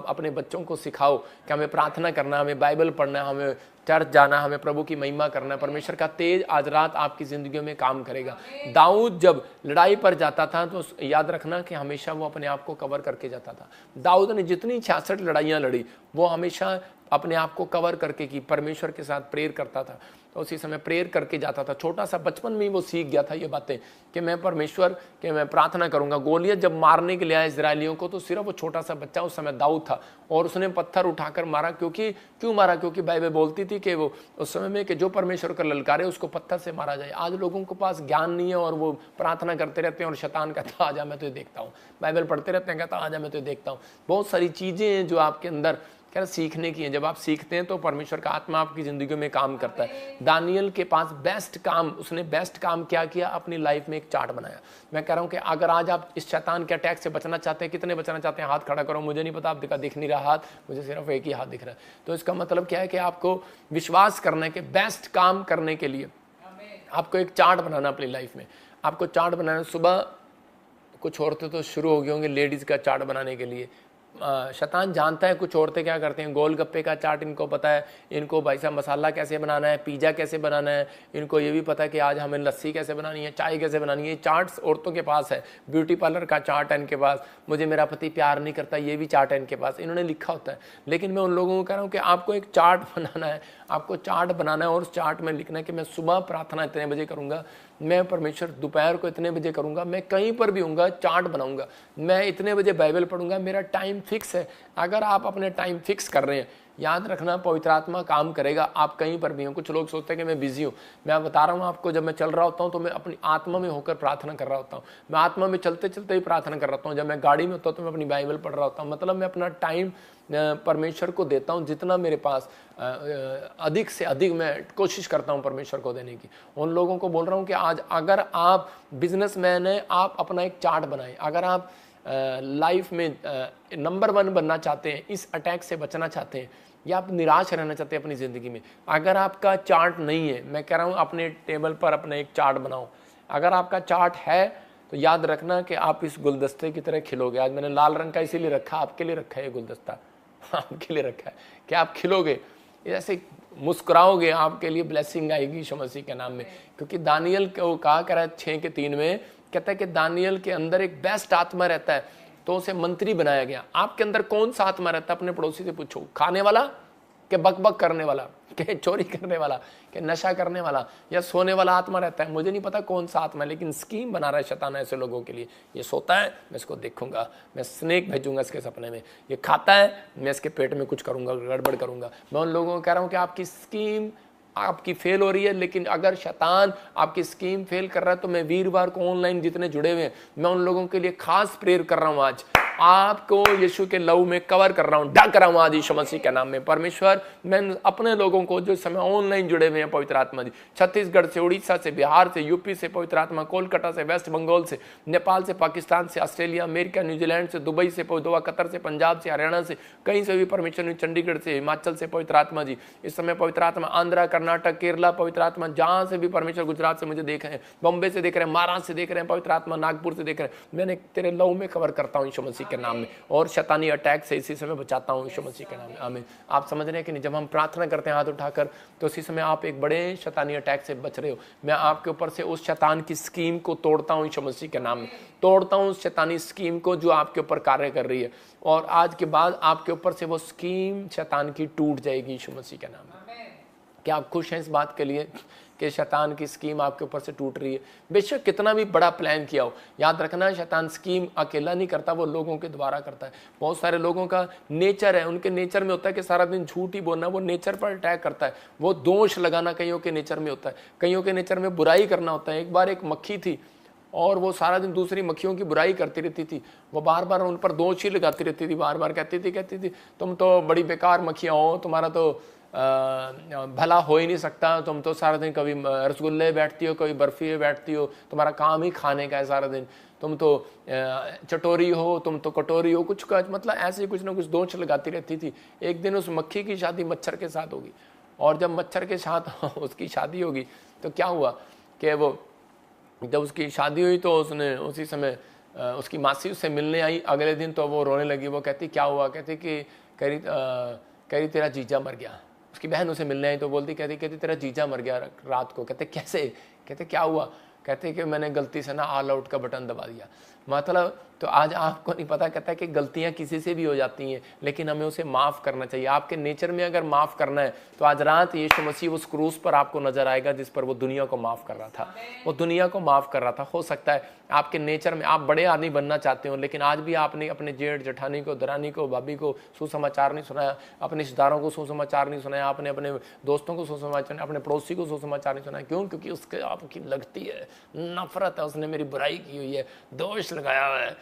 अपने बच्चों को सिखाओ कि हमें प्रार्थना करना, हमें बाइबल पढ़ना, हमें चर्च जाना, हमें प्रभु की महिमा करना। परमेश्वर का तेज आज रात आपकी जिंदगियों में काम करेगा। दाऊद जब लड़ाई पर जाता था तो याद रखना कि हमेशा वो अपने आप को कवर करके जाता था। दाऊद ने जितनी 66 लड़ाइयाँ लड़ी वो हमेशा अपने आप को कवर करके की, परमेश्वर के साथ प्रेयर करता था, तो उसी समय प्रेयर करके जाता था। छोटा सा बचपन में ही वो सीख गया था ये बातें कि मैं परमेश्वर के मैं प्रार्थना करूंगा। गोलियत जब मारने के लिए आया इजरायलियों को तो सिर्फ वो छोटा सा बच्चा उस समय दाऊद था और उसने पत्थर उठाकर मारा। क्यों मारा? क्योंकि बाइबल बोलती थी कि वो उस समय में कि जो परमेश्वर का ललकारे उसको पत्थर से मारा जाए। आज लोगों के पास ज्ञान नहीं है और वो प्रार्थना करते रहते हैं और शैतान कहता आजा मैं तुझे देखता हूँ, बाइबल पढ़ते रहते हैं कहता आजा मैं तुझे देखता हूँ। बहुत सारी चीजें हैं जो आपके अंदर क्या सीखने की है। जब आप सीखते हैं तो परमेश्वर का आत्मा आपकी जिंदगी में काम करता है। दानियल के पास उसने बेस्ट काम क्या किया? अपनी लाइफ में एक चार्ट बनाया। मैं कह रहा हूं कि अगर आज आप इस शैतान के अटैक से बचना चाहते हैं, कितने बचना चाहते हैं? हाथ खड़ा करो। मुझे नहीं पता, आप दिख नहीं रहा हाथ, मुझे सिर्फ एक ही हाथ दिख रहा है। तो इसका मतलब क्या है कि आपको विश्वास करने के बेस्ट काम करने के लिए आपको एक चार्ट बनाना अपनी लाइफ में। आपको चार्ट बनाना, सुबह कुछ औरतें तो शुरू हो गई होंगी लेडीज का चार्ट बनाने के लिए। शैतान जानता है कुछ औरतें क्या करते हैं, गोलगप्पे का चार्ट इनको पता है, इनको भाई साहब मसाला कैसे बनाना है, पिज़्ज़ा कैसे बनाना है, इनको ये भी पता है कि आज हमें लस्सी कैसे बनानी है, चाय कैसे बनानी है। ये चार्ट्स औरतों के पास है। ब्यूटी पार्लर का चार्ट है इनके पास, मुझे मेरा पति प्यार नहीं करता, ये भी चार्ट है इनके पास, इन्होंने लिखा होता है। लेकिन मैं उन लोगों को कह रहा हूँ कि आपको एक चार्ट बनाना है, आपको चार्ट बनाना है और उस चार्ट में लिखना है कि मैं सुबह प्रार्थना इतने बजे करूँगा, मैं परमेश्वर दोपहर को इतने बजे करूँगा, मैं कहीं पर भी हूँगा चार्ट बनाऊँगा, मैं इतने बजे बाइबल पढ़ूँगा, मेरा टाइम फिक्स है। अगर आप अपने टाइम फिक्स कर रहे हैं, याद रखना पवित्र आत्मा काम करेगा। आप कहीं पर भी हो। कुछ लोग सोचते हैं कि मैं बिजी हूँ। मैं बता रहा हूँ आपको, जब मैं चल रहा होता हूँ तो मैं अपनी आत्मा में होकर प्रार्थना कर रहा होता हूँ। मैं आत्मा में चलते चलते ही प्रार्थना कर रहा होता हूँ। जब मैं गाड़ी में होता हूँ तो मैं अपनी बाइबल पढ़ रहा होता हूँ। मतलब मैं अपना टाइम परमेश्वर को देता हूँ, जितना मेरे पास अधिक से अधिक मैं कोशिश करता हूँ परमेश्वर को देने की। उन लोगों को बोल रहा हूँ कि आज अगर आप बिजनेसमैन हैं, आप अपना एक चार्ट बनाएं। अगर आप लाइफ में नंबर 1 बनना चाहते हैं, इस अटैक से बचना चाहते हैं, या आप निराश रहना चाहते हैं अपनी ज़िंदगी में, अगर आपका चार्ट नहीं है, मैं कह रहा हूँ अपने टेबल पर अपना एक चार्ट बनाओ। अगर आपका चार्ट है तो याद रखना कि आप इस गुलदस्ते की तरह खिलोगे। आज मैंने लाल रंग का इसीलिए रखा, आपके लिए रखा है ये गुलदस्ता, आपके लिए रखा है कि आप खिलोगे, ऐसे मुस्कुराओगे, आपके लिए ब्लेसिंग आएगी यीशु मसीह के नाम में। क्योंकि दानियल को कहा कर रहा है 6:3 में, कहता है कि दानियल के अंदर एक बेस्ट आत्मा रहता है तो उसे मंत्री बनाया गया। आपके अंदर कौन सा आत्मा रहता है? अपने पड़ोसी से पूछो, खाने वाला कि बकबक करने वाला, कि चोरी करने वाला, कि नशा करने वाला, या सोने वाला आत्मा रहता है? मुझे नहीं पता कौन सा आत्मा है, लेकिन स्कीम बना रहा है शैतान ऐसे लोगों के लिए। ये सोता है, मैं इसको देखूंगा, मैं स्नेक भेजूंगा इसके सपने में। ये खाता है, मैं इसके पेट में कुछ करूंगा, गड़बड़ करूंगा। मैं उन लोगों को कह रहा हूं कि आपकी स्कीम आपकी फेल हो रही है, लेकिन अगर शैतान आपकी स्कीम फेल कर रहा है तो मैं वीरवार को ऑनलाइन जितने जुड़े हुए हैं, मैं उन लोगों के लिए खास प्रेयर कर रहा हूं। आज आपको यीशु के लहू में कवर कर रहा हूं, ढक रहा हूं आज यीशु मसीह के नाम में। परमेश्वर, मैं अपने लोगों को जो समय ऑनलाइन जुड़े हुए हैं, पवित्र आत्मा जी, छत्तीसगढ़ से, उड़ीसा से, बिहार से, यूपी से, पवित्र आत्मा कोलकाता से, वेस्ट बंगाल से, नेपाल से, पाकिस्तान से, ऑस्ट्रेलिया, अमेरिका, न्यूजीलैंड से, दुबई से, दुआ कतर से, पंजाब से, हरियाणा से, कहीं से भी परमेश्वर, चंडीगढ़ से, हिमाचल से, पवित्र आत्मा जी इस समय पवित्र आत्मा, आंध्रा, कर्नाटक, केरला, पवित्र आत्मा जहां से भी परमेश्वर, गुजरात से मुझे देख रहे हैं, बॉम्बे से देख रहे हैं, महाराष्ट्र से देख रहे हैं, पवित्र आत्मा नागपुर से देख रहे हैं, मैंने तेरे लहू में कवर करता हूं यीशु मसीह के नाम में, और शैतानी अटैक से इसी समय बचाता हूं यीशु मसीह के नाम में। आमीन। आप समझ रहे हैं कि नहीं? जब हम प्रार्थना करते हैं हाथ उठाकर, तो इसी समय आप एक बड़े शैतानी अटैक से बच रहे हो। मैं आपके ऊपर से उस शैतान की स्कीम को तोड़ता हूं यीशु मसीह के नाम में, तोड़ता हूं उस शैतानी स्कीम को जो आपके ऊपर कार्य कर रही है, और आज के बाद आपके ऊपर से वो स्कीम शैतान की टूट जाएगी यीशु मसीह के नाम में। क्या आप खुश हैं इस बात के लिए कि शैतान की स्कीम आपके ऊपर से टूट रही है? बेशक कितना भी बड़ा प्लान किया हो, याद रखना शैतान स्कीम अकेला नहीं करता, वो लोगों के द्वारा करता है। बहुत सारे लोगों का नेचर है, उनके नेचर में होता है कि सारा दिन झूठ ही बोलना, वो नेचर पर अटैक करता है। वो दोष लगाना कईयों के नेचर में होता है, कईयों के नेचर में बुराई करना होता है। एक बार एक मक्खी थी और वो सारा दिन दूसरी मक्खियों की बुराई करती रहती थी, वो बार बार उन पर दोष ही लगाती रहती थी, बार बार कहती थी तुम तो बड़ी बेकार मक्खियाँ हो, तुम्हारा तो भला हो ही नहीं सकता, तुम तो सारा दिन कभी रसगुल्ले बैठती हो, कभी बर्फी में बैठती हो, तुम्हारा काम ही खाने का है सारा दिन, तुम तो चटोरी हो, तुम तो कटोरी हो, कुछ मतलब ऐसे कुछ ना कुछ दोष लगाती रहती थी। एक दिन उस मक्खी की शादी मच्छर के साथ होगी, और जब मच्छर के साथ उसकी शादी होगी तो क्या हुआ कि वो जब उसकी शादी हुई तो उसने उसी समय उसकी मासी उससे मिलने आई अगले दिन, तो वो रोने लगी। वो कहती क्या हुआ? कहती कि कह रही तेरा जीजा मर गया। उसकी बहन उसे मिलने आई तो कहती तेरा जीजा मर गया रात को। कहते कैसे? कहते क्या हुआ? कहते कि मैंने गलती से ना ऑल आउट का बटन दबा दिया। मतलब तो आज आपको नहीं पता, कहता है कि गलतियां किसी से भी हो जाती हैं, लेकिन हमें उसे माफ़ करना चाहिए। आपके नेचर में अगर माफ़ करना है तो आज रात यीशु मसीह उस क्रूस पर आपको नजर आएगा जिस पर वो दुनिया को माफ़ कर रहा था। वो दुनिया को माफ़ कर रहा था। हो सकता है आपके नेचर में आप बड़े आदमी बनना चाहते हो, लेकिन आज भी आपने अपने जेठ जेठानी को, दरानी को, भाभी को सुसमाचार नहीं सुनाया, अपने रिश्तेदारों को सुसमाचार नहीं सुनाया, आपने अपने दोस्तों को सुसमाचार, अपने पड़ोसी को सुसमाचार नहीं सुनाया। क्यों? क्योंकि उसके आपकी लगती है, नफरत है, उसने मेरी बुराई की हुई है, दोष लगाया हुआ है,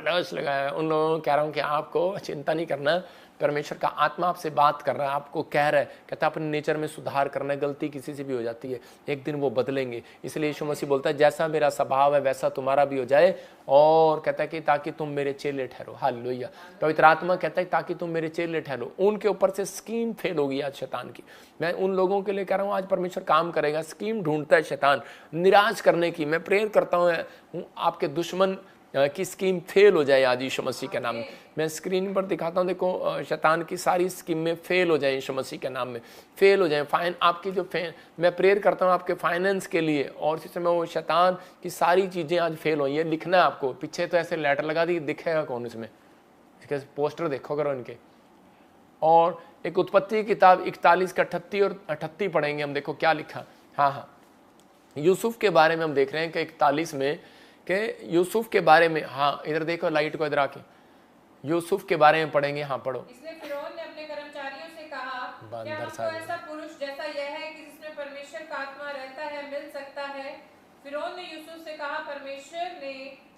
दोष लगाया है। उन लोगों को कह रहा हूँ कि आपको चिंता नहीं करना, परमेश्वर का आत्मा आपसे बात कर रहा है, आपको कह रहा है, कहता है अपने नेचर में सुधार करना है। गलती किसी से भी हो जाती है, एक दिन वो बदलेंगे। इसलिए यीशु मसीह बोलता है जैसा मेरा स्वभाव है वैसा तुम्हारा भी हो जाए, और कहता है कि ताकि तुम मेरे चेले ठहरो। हालेलुया। पवित्र आत्मा कहता है ताकि तुम मेरे चेले ठहरो। उनके ऊपर से स्कीम फेल होगी आज शैतान की। मैं उन लोगों के लिए कह रहा हूँ आज परमेश्वर काम करेगा। स्कीम ढूंढता है शैतान निराश करने की। मैं प्रेयर करता हूँ आपके दुश्मन की स्कीम फेल हो जाए आज यीशु मसीह के नाम में। मैं स्क्रीन पर दिखाता हूँ, देखो शैतान की सारी स्कीम में फेल हो जाए यीशु मसीह के नाम में, फेल हो जाए। आपकी जो मैं प्रेयर करता हूँ आपके फाइनेंस के लिए, और इसी समय वो शैतान की सारी चीज़ें आज फेल हो। ये लिखना है आपको, पीछे तो ऐसे लेटर लगा दी, दिखेगा कौन इसमें? इसके पोस्टर देखो करो इनके। और एक उत्पत्ति की किताब 41 का 38 और 38 पढ़ेंगे हम। देखो क्या लिखा। हाँ, यूसुफ के बारे में हम देख रहे हैं कि 41 में कि यूसुफ के बारे में, हाँ इधर देखो, लाइट को इधर आके यूसुफ के बारे में पढ़ेंगे। हाँ पढ़ो। इसलिए फिरौन ने अपने कर्मचारियों से कहा, क्या हमको ऐसा पुरुष जैसा यह है कि जिसमें परमेश्वर का आत्मा रहता है मिल सकता है? फिरौन ने यूसुफ से कहा, परमेश्वर ने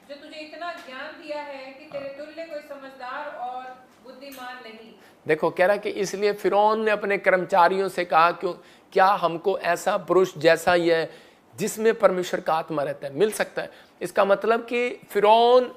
जो तुझे इतना ज्ञान दिया है कि तेरे तुल्य कोई समझदार और बुद्धिमान नहीं। देखो कह रहा कि इसलिए फिरौन ने अपने कर्मचारियों से कहा, क्यों क्या हमको ऐसा पुरुष जैसा यह जिसमें परमेश्वर का आत्मा रहता है मिल सकता है? इसका मतलब कि फिरौन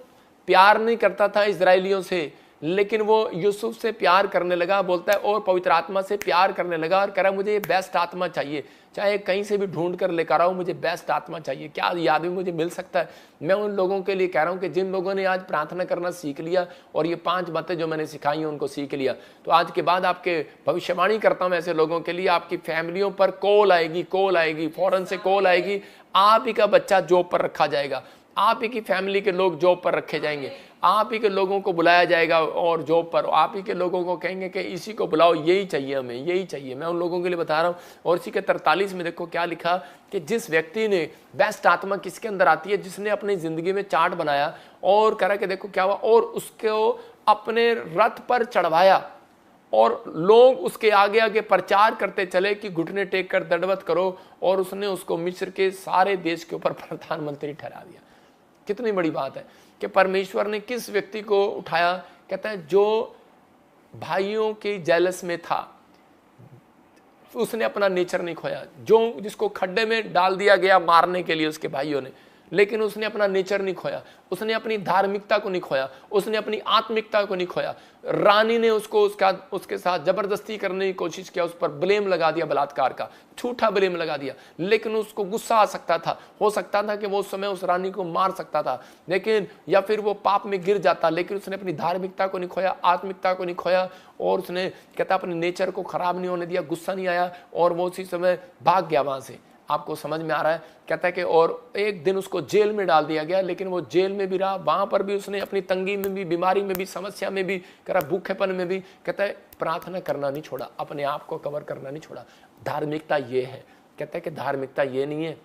प्यार नहीं करता था इजराइलियों से, लेकिन वो यूसुफ से प्यार करने लगा। बोलता है और पवित्र आत्मा से प्यार करने लगा और कह रहा मुझे बेस्ट आत्मा चाहिए, चाहे कहीं से भी ढूंढ कर लेकर आओ, मुझे बेस्ट आत्मा चाहिए। क्या ये आदमी मुझे मिल सकता है? मैं उन लोगों के लिए कह रहा हूं कि जिन लोगों ने आज प्रार्थना करना सीख लिया और ये 5 बातें जो मैंने सिखाई हैं उनको सीख लिया, तो आज के बाद आपके भविष्यवाणी करता हूं ऐसे लोगों के लिए, आपकी फैमिलियों पर कॉल आएगी, फौरन से कॉल आएगी। आप ही का बच्चा जॉब पर रखा जाएगा, आप ही की फैमिली के लोग जॉब पर रखे जाएंगे, आप ही के लोगों को बुलाया जाएगा और जॉब पर आप ही के लोगों को कहेंगे कि इसी को बुलाओ, यही चाहिए हमें, यही चाहिए। मैं उन लोगों के लिए बता रहा हूँ। और इसी के 43 में देखो क्या लिखा कि जिस व्यक्ति ने बेस्ट आत्मा किसके अंदर आती है, जिसने अपनी जिंदगी में चार्ट बनाया और कह रहा कि देखो क्या हुआ, और उसको अपने रथ पर चढ़वाया और लोग उसके आगे आगे प्रचार करते चले कि घुटने टेक कर दंडवत करो, और उसने उसको मिस्र के सारे देश के ऊपर प्रधानमंत्री ठहरा दिया। कितनी बड़ी बात है कि परमेश्वर ने किस व्यक्ति को उठाया। कहता है जो भाइयों के जेलस में था उसने अपना नेचर नहीं खोया, जो जिसको खड्डे में डाल दिया गया मारने के लिए उसके भाइयों ने, लेकिन उसने अपना नेचर नहीं खोया, उसने अपनी धार्मिकता को नहीं खोया, उसने अपनी आत्मिकता को नहीं खोया। रानी ने उसको उसके साथ जबरदस्ती करने की कोशिश किया, उस पर ब्लेम लगा दिया, बलात्कार का झूठा ब्लेम लगा दिया, लेकिन उसको गुस्सा आ सकता था, हो सकता था कि वो उस समय उस रानी को मार सकता था, लेकिन या फिर वो पाप में गिर जाता, लेकिन उसने अपनी धार्मिकता को नहीं खोया, आत्मिकता को नहीं खोया, और उसने कहता अपने नेचर को खराब नहीं होने दिया, गुस्सा नहीं आया, और वो उसी समय भाग गया वहां से। आपको समझ में आ रहा है? कहता है कि और एक दिन उसको जेल में डाल दिया गया, लेकिन वो जेल में भी रहा, वहां पर भी उसने अपनी तंगी में भी, बीमारी में भी, समस्या में भी, करा भूखेपन में भी, कहता है प्रार्थना करना नहीं छोड़ा, अपने आप को कवर करना नहीं छोड़ा। धार्मिकता ये है। कहता है कि धार्मिकता ये नहीं है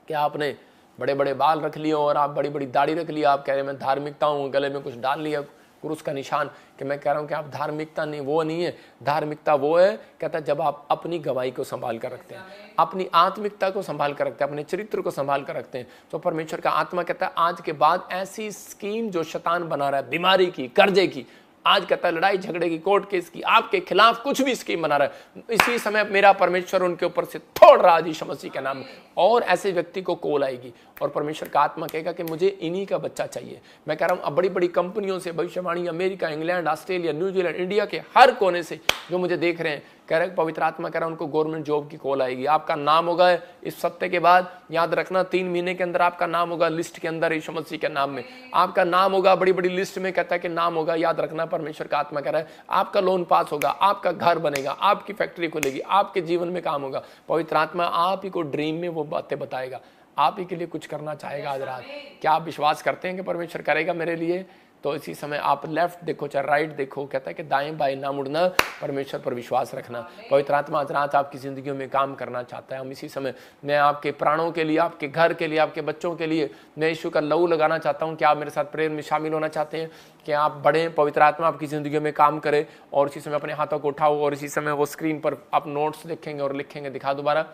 कि आपने बड़े बड़े बाल रख लिए और आप बड़ी बड़ी दाढ़ी रख लिया, आप कह रहे हैं मैं धार्मिकता हूँ, गले में कुछ डाल लिया क्रूस का निशान, कि मैं कह रहा हूं कि आप धार्मिकता नहीं, वो नहीं है। धार्मिकता वो है, कहता है जब आप अपनी गवाही को संभाल कर रखते हैं, अपनी आत्मिकता को संभाल कर रखते हैं, अपने चरित्र को संभाल कर रखते हैं, तो परमेश्वर का आत्मा कहता है आज के बाद ऐसी स्कीम जो शैतान बना रहा है, बीमारी की, कर्जे की, आज कहता है लड़ाई झगड़े की, कोर्ट केस की, आपके खिलाफ कुछ भी स्कीम बना रहा है, इसी समय मेरा परमेश्वर उनके ऊपर से तोड़ रहा है यीशु मसीह के नाम में। और ऐसे व्यक्ति को कॉल आएगी और परमेश्वर का आत्मा कहेगा कि मुझे इन्हीं का बच्चा चाहिए। मैं कह रहा हूँ अब बड़ी बड़ी कंपनियों से भविष्यवाणी, America, England, Australia, New Zealand, India के हर कोने से जो मुझे देख रहे हैं, कह रहे पवित्र आत्मा कह रहा है उनको गवर्नमेंट जॉब की कॉल आएगी, आपका नाम होगा इस सप्ताह के बाद, याद रखना 3 महीने के अंदर आपका नाम होगा लिस्ट के अंदर, यीशु मसीह के नाम में आपका नाम होगा, बड़ी बड़ी लिस्ट में कहता है कि नाम होगा। याद रखना परमेश्वर का आत्मा कह रहा है आपका लोन पास होगा, आपका घर बनेगा, आपकी फैक्ट्री खुलेगी, आपके जीवन में काम होगा। पवित्र आत्मा आप ही को ड्रीम में वो बातें बताएगा, आप ही के लिए कुछ करना चाहेगा आज रात। क्या आप विश्वास करते हैं कि परमेश्वर करेगा मेरे लिए? तो इसी समय आप लेफ्ट देखो चाहे राइट देखो, कहता है कि दाएं बाएं ना मुड़ना, परमेश्वर पर विश्वास रखना। पवित्र आत्मा आज रात आपकी जिंदगियों में काम करना चाहता है। हम इसी समय मैं आपके प्राणों के लिए, आपके घर के लिए, आपके बच्चों के लिए मैं यीशु का लहू लगाना चाहता हूँ। क्या आप मेरे साथ प्रेयर में शामिल होना चाहते हैं? कि आप बढ़ें, पवित्र आत्मा आपकी जिंदगियों में काम करे। और इसी समय अपने हाथों को उठाओ और इसी समय वो स्क्रीन पर आप नोट्स लिखेंगे और लिखेंगे, दिखा दोबारा।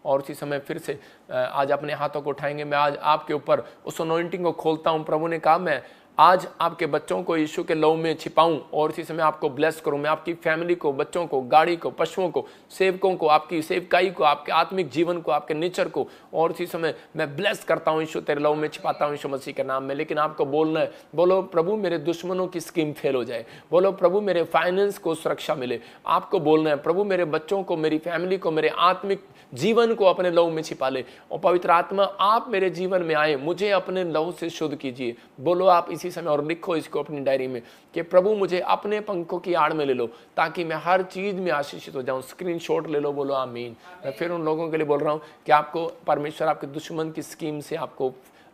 और उसी समय फिर से आज अपने हाथों को उठाएंगे। मैं आज आपके ऊपर उस अनॉइंटिंग को खोलता हूं। प्रभु ने कहा मैं आज आपके बच्चों को यीशु के लहू में छिपाऊं और इसी समय आपको ब्लेस करूं। मैं आपकी फैमिली को, बच्चों को, गाड़ी को, पशुओं को, सेवकों को, आपकी सेवकाई को, आपके आत्मिक जीवन को, आपके नेचर को, और इसी समय मैं ब्लेस करता हूं। यीशु तेरे लहू में छिपाता हूं यीशु मसीह के नाम में। लेकिन आपको बोलना है, बोलो प्रभु मेरे दुश्मनों की स्कीम फेल हो जाए, बोलो प्रभु मेरे फाइनेंस को सुरक्षा मिले। आपको बोलना है प्रभु मेरे बच्चों को, मेरी फैमिली को, मेरे आत्मिक जीवन को अपने लहू में छिपा ले। और पवित्र आत्मा आप मेरे जीवन में आए, मुझे अपने लहू से शुद्ध कीजिए। बोलो आप इसी समय और लिखो इसको अपनी डायरी में कि प्रभु मुझे अपने पंखों की आड़ में ले लो ताकि मैं हर चीज में आशीषित हो जाऊं। स्क्रीनशॉट ले लो, बोलो आमीन। मैं फिर उन लोगों के लिए बोल रहा हूं कि आपको परमेश्वर आपके दुश्मन की स्कीम से आपको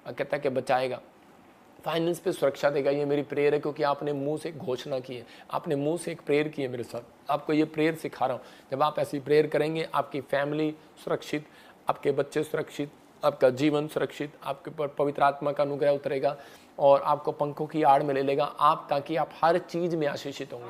कहता है कि बचाएगा, फाइनेंस पे सुरक्षा देगा। ये मेरी प्रेयर है क्योंकि आपने मुंह से घोषणा की है, आपने मुंह से एक प्रेयर की है मेरे साथ। आपको ये प्रेयर सिखा रहा हूँ। जब आप ऐसी प्रेयर करेंगे आपकी फैमिली सुरक्षित, आपके बच्चे सुरक्षित, आपका जीवन सुरक्षित, आपके ऊपर पवित्र आत्मा का अनुग्रह उतरेगा और आपको पंखों की आड़ में ले लेगा आप, ताकि आप हर चीज में आशीषित होंगे।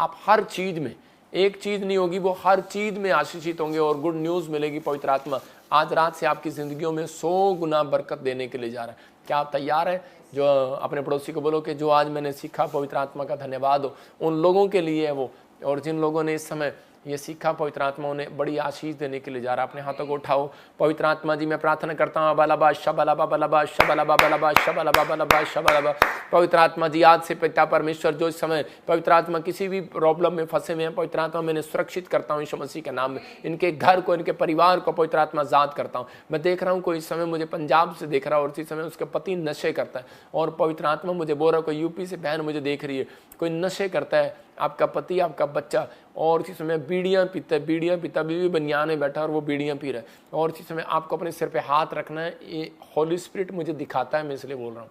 आप हर चीज में, एक चीज नहीं होगी, वो हर चीज में आशीषित होंगे और गुड न्यूज मिलेगी। पवित्र आत्मा आज रात से आपकी जिंदगियों में 100 गुना बरकत देने के लिए जा रहा है। क्या आप तैयार हैं? जो अपने पड़ोसी को बोलो कि जो आज मैंने सीखा पवित्र आत्मा का धन्यवाद हो उन लोगों के लिए है वो, और जिन लोगों ने इस समय ये सीखा पवित्र आत्मा उन्हें बड़ी आशीष देने के लिए जा रहा है। अपने हाथों को उठाओ। पवित्र आत्मा जी मैं प्रार्थना करता हूँ बलाबा शबलाबा बलाबा शबलाबा बलाबा शबलाबा बलाबा शबलाबा। पवित्र आत्मा जी आज से पिता परमेश्वर जो इस समय पवित्र आत्मा किसी भी प्रॉब्लम में फंसे हुए हैं, पवित्र आत्मा मैंने सुरक्षित करता हूँ यीशु मसीह के नाम में। इनके घर को, इनके परिवार को पवित्र आत्मा आजाद करता हूँ। मैं देख रहा हूँ कोई इस समय मुझे पंजाब से देख रहा है और इसी समय उसका पति नशे करता है और पवित्र आत्मा मुझे बोल रहा है कोई यूपी से बहन मुझे देख रही है, कोई नशे करता है, आपका पति, आपका बच्चा, और इसी समय बीड़ियां पीता है, बीड़ियां पीता, बीवी बनियान में बैठा और वो बीड़ियां पी रहा है। और इसी समय आपको अपने सिर पे हाथ रखना है। ये होली स्पिरिट मुझे दिखाता है, मैं इसलिए बोल रहा हूँ।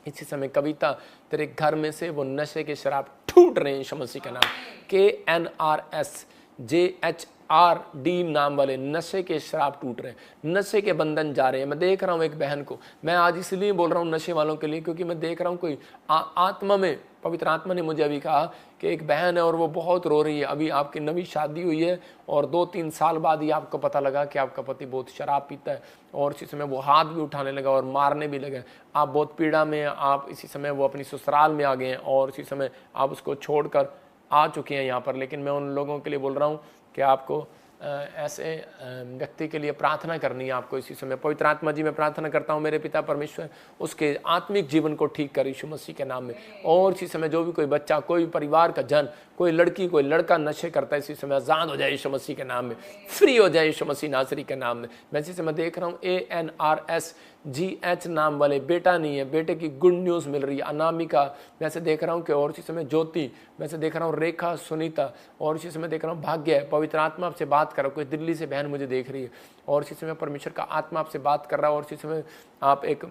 इसी समय कविता तेरे घर में से वो नशे के शराब टूट रहे हैं यीशु मसीह का नाम। KNRSJHRD नाम वाले नशे के शराब टूट रहे हैं, नशे के बंधन जा रहे हैं। मैं देख रहा हूँ एक बहन को, मैं आज इसलिए बोल रहा हूँ नशे वालों के लिए क्योंकि मैं देख रहा हूँ कोई आत्मा में, पवित्र आत्मा ने मुझे अभी कहा कि एक बहन है और वो बहुत रो रही है। अभी आपकी नवी शादी हुई है और 2-3 साल बाद ही आपको पता लगा कि आपका पति बहुत शराब पीता है और इसी समय वो हाथ भी उठाने लगा और मारने भी लगे। आप बहुत पीड़ा में, आप इसी समय वो अपनी ससुराल में आ गए हैं और इसी समय आप उसको छोड़कर आ चुके हैं यहाँ पर। लेकिन मैं उन लोगों के लिए बोल रहा हूँ कि आपको ऐसे व्यक्ति के लिए प्रार्थना करनी है आपको इसी समय। पवित्र आत्मा जी मैं प्रार्थना करता हूँ मेरे पिता परमेश्वर उसके आत्मिक जीवन को ठीक कर यीशु मसीह के नाम में। और इसी समय जो भी कोई बच्चा, कोई परिवार का जन, कोई लड़की, कोई लड़का नशे करता है इसी समय आजाद हो जाए यीशु मसीह के नाम में, फ्री हो जाए यीशु मसीह नासरी के नाम में। मैं इसी समय देख रहा हूँ ANRSGH नाम वाले बेटा नहीं है, बेटे की गुड न्यूज़ मिल रही है। अनामिका मैं से देख रहा हूँ कि, और इसी समय ज्योति मैं से देख रहा हूँ, रेखा, सुनीता, और इसी समय देख रहा हूँ भाग्य। पवित्र आत्मा आपसे बात कर रहा हूँ, कोई दिल्ली से बहन मुझे देख रही है और इसी समय परमेश्वर का आत्मा आपसे बात कर रहा है। और इसी समय आप एक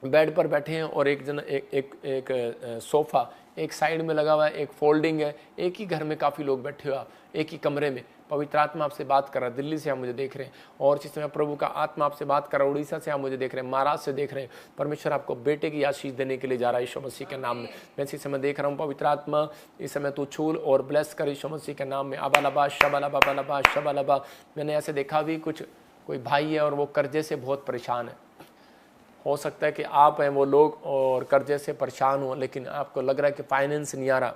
बेड पर बैठे हैं और एक जन एक सोफ़ा एक साइड में लगा हुआ है, एक फोल्डिंग है, एक ही घर में काफ़ी लोग बैठे हुए, एक ही कमरे में। पवित्र आत्मा आपसे बात कर रहा है। दिल्ली से आप मुझे देख रहे हैं और इस समय प्रभु का आत्मा आपसे बात कर रहा है। उड़ीसा से आप मुझे देख रहे हैं, महाराष्ट्र से देख रहे हैं। परमेश्वर आपको बेटे की आशीष देने के लिए जा रहा है यीशु मसीह के नाम में। मैं इसी समय देख रहा हूँ पवित्र आत्मा इस समय तू छूल और ब्लेस कर यीशु मसीह के नाम में। अबालबा शबालबा बलबा शबालबा। मैंने ऐसे देखा भी कुछ कोई भाई है और वो कर्जे से बहुत परेशान है। हो सकता है कि आप हैं वो लोग और कर्जे से परेशान हो, लेकिन आपको लग रहा है कि फाइनेंस नहीं आ रहा,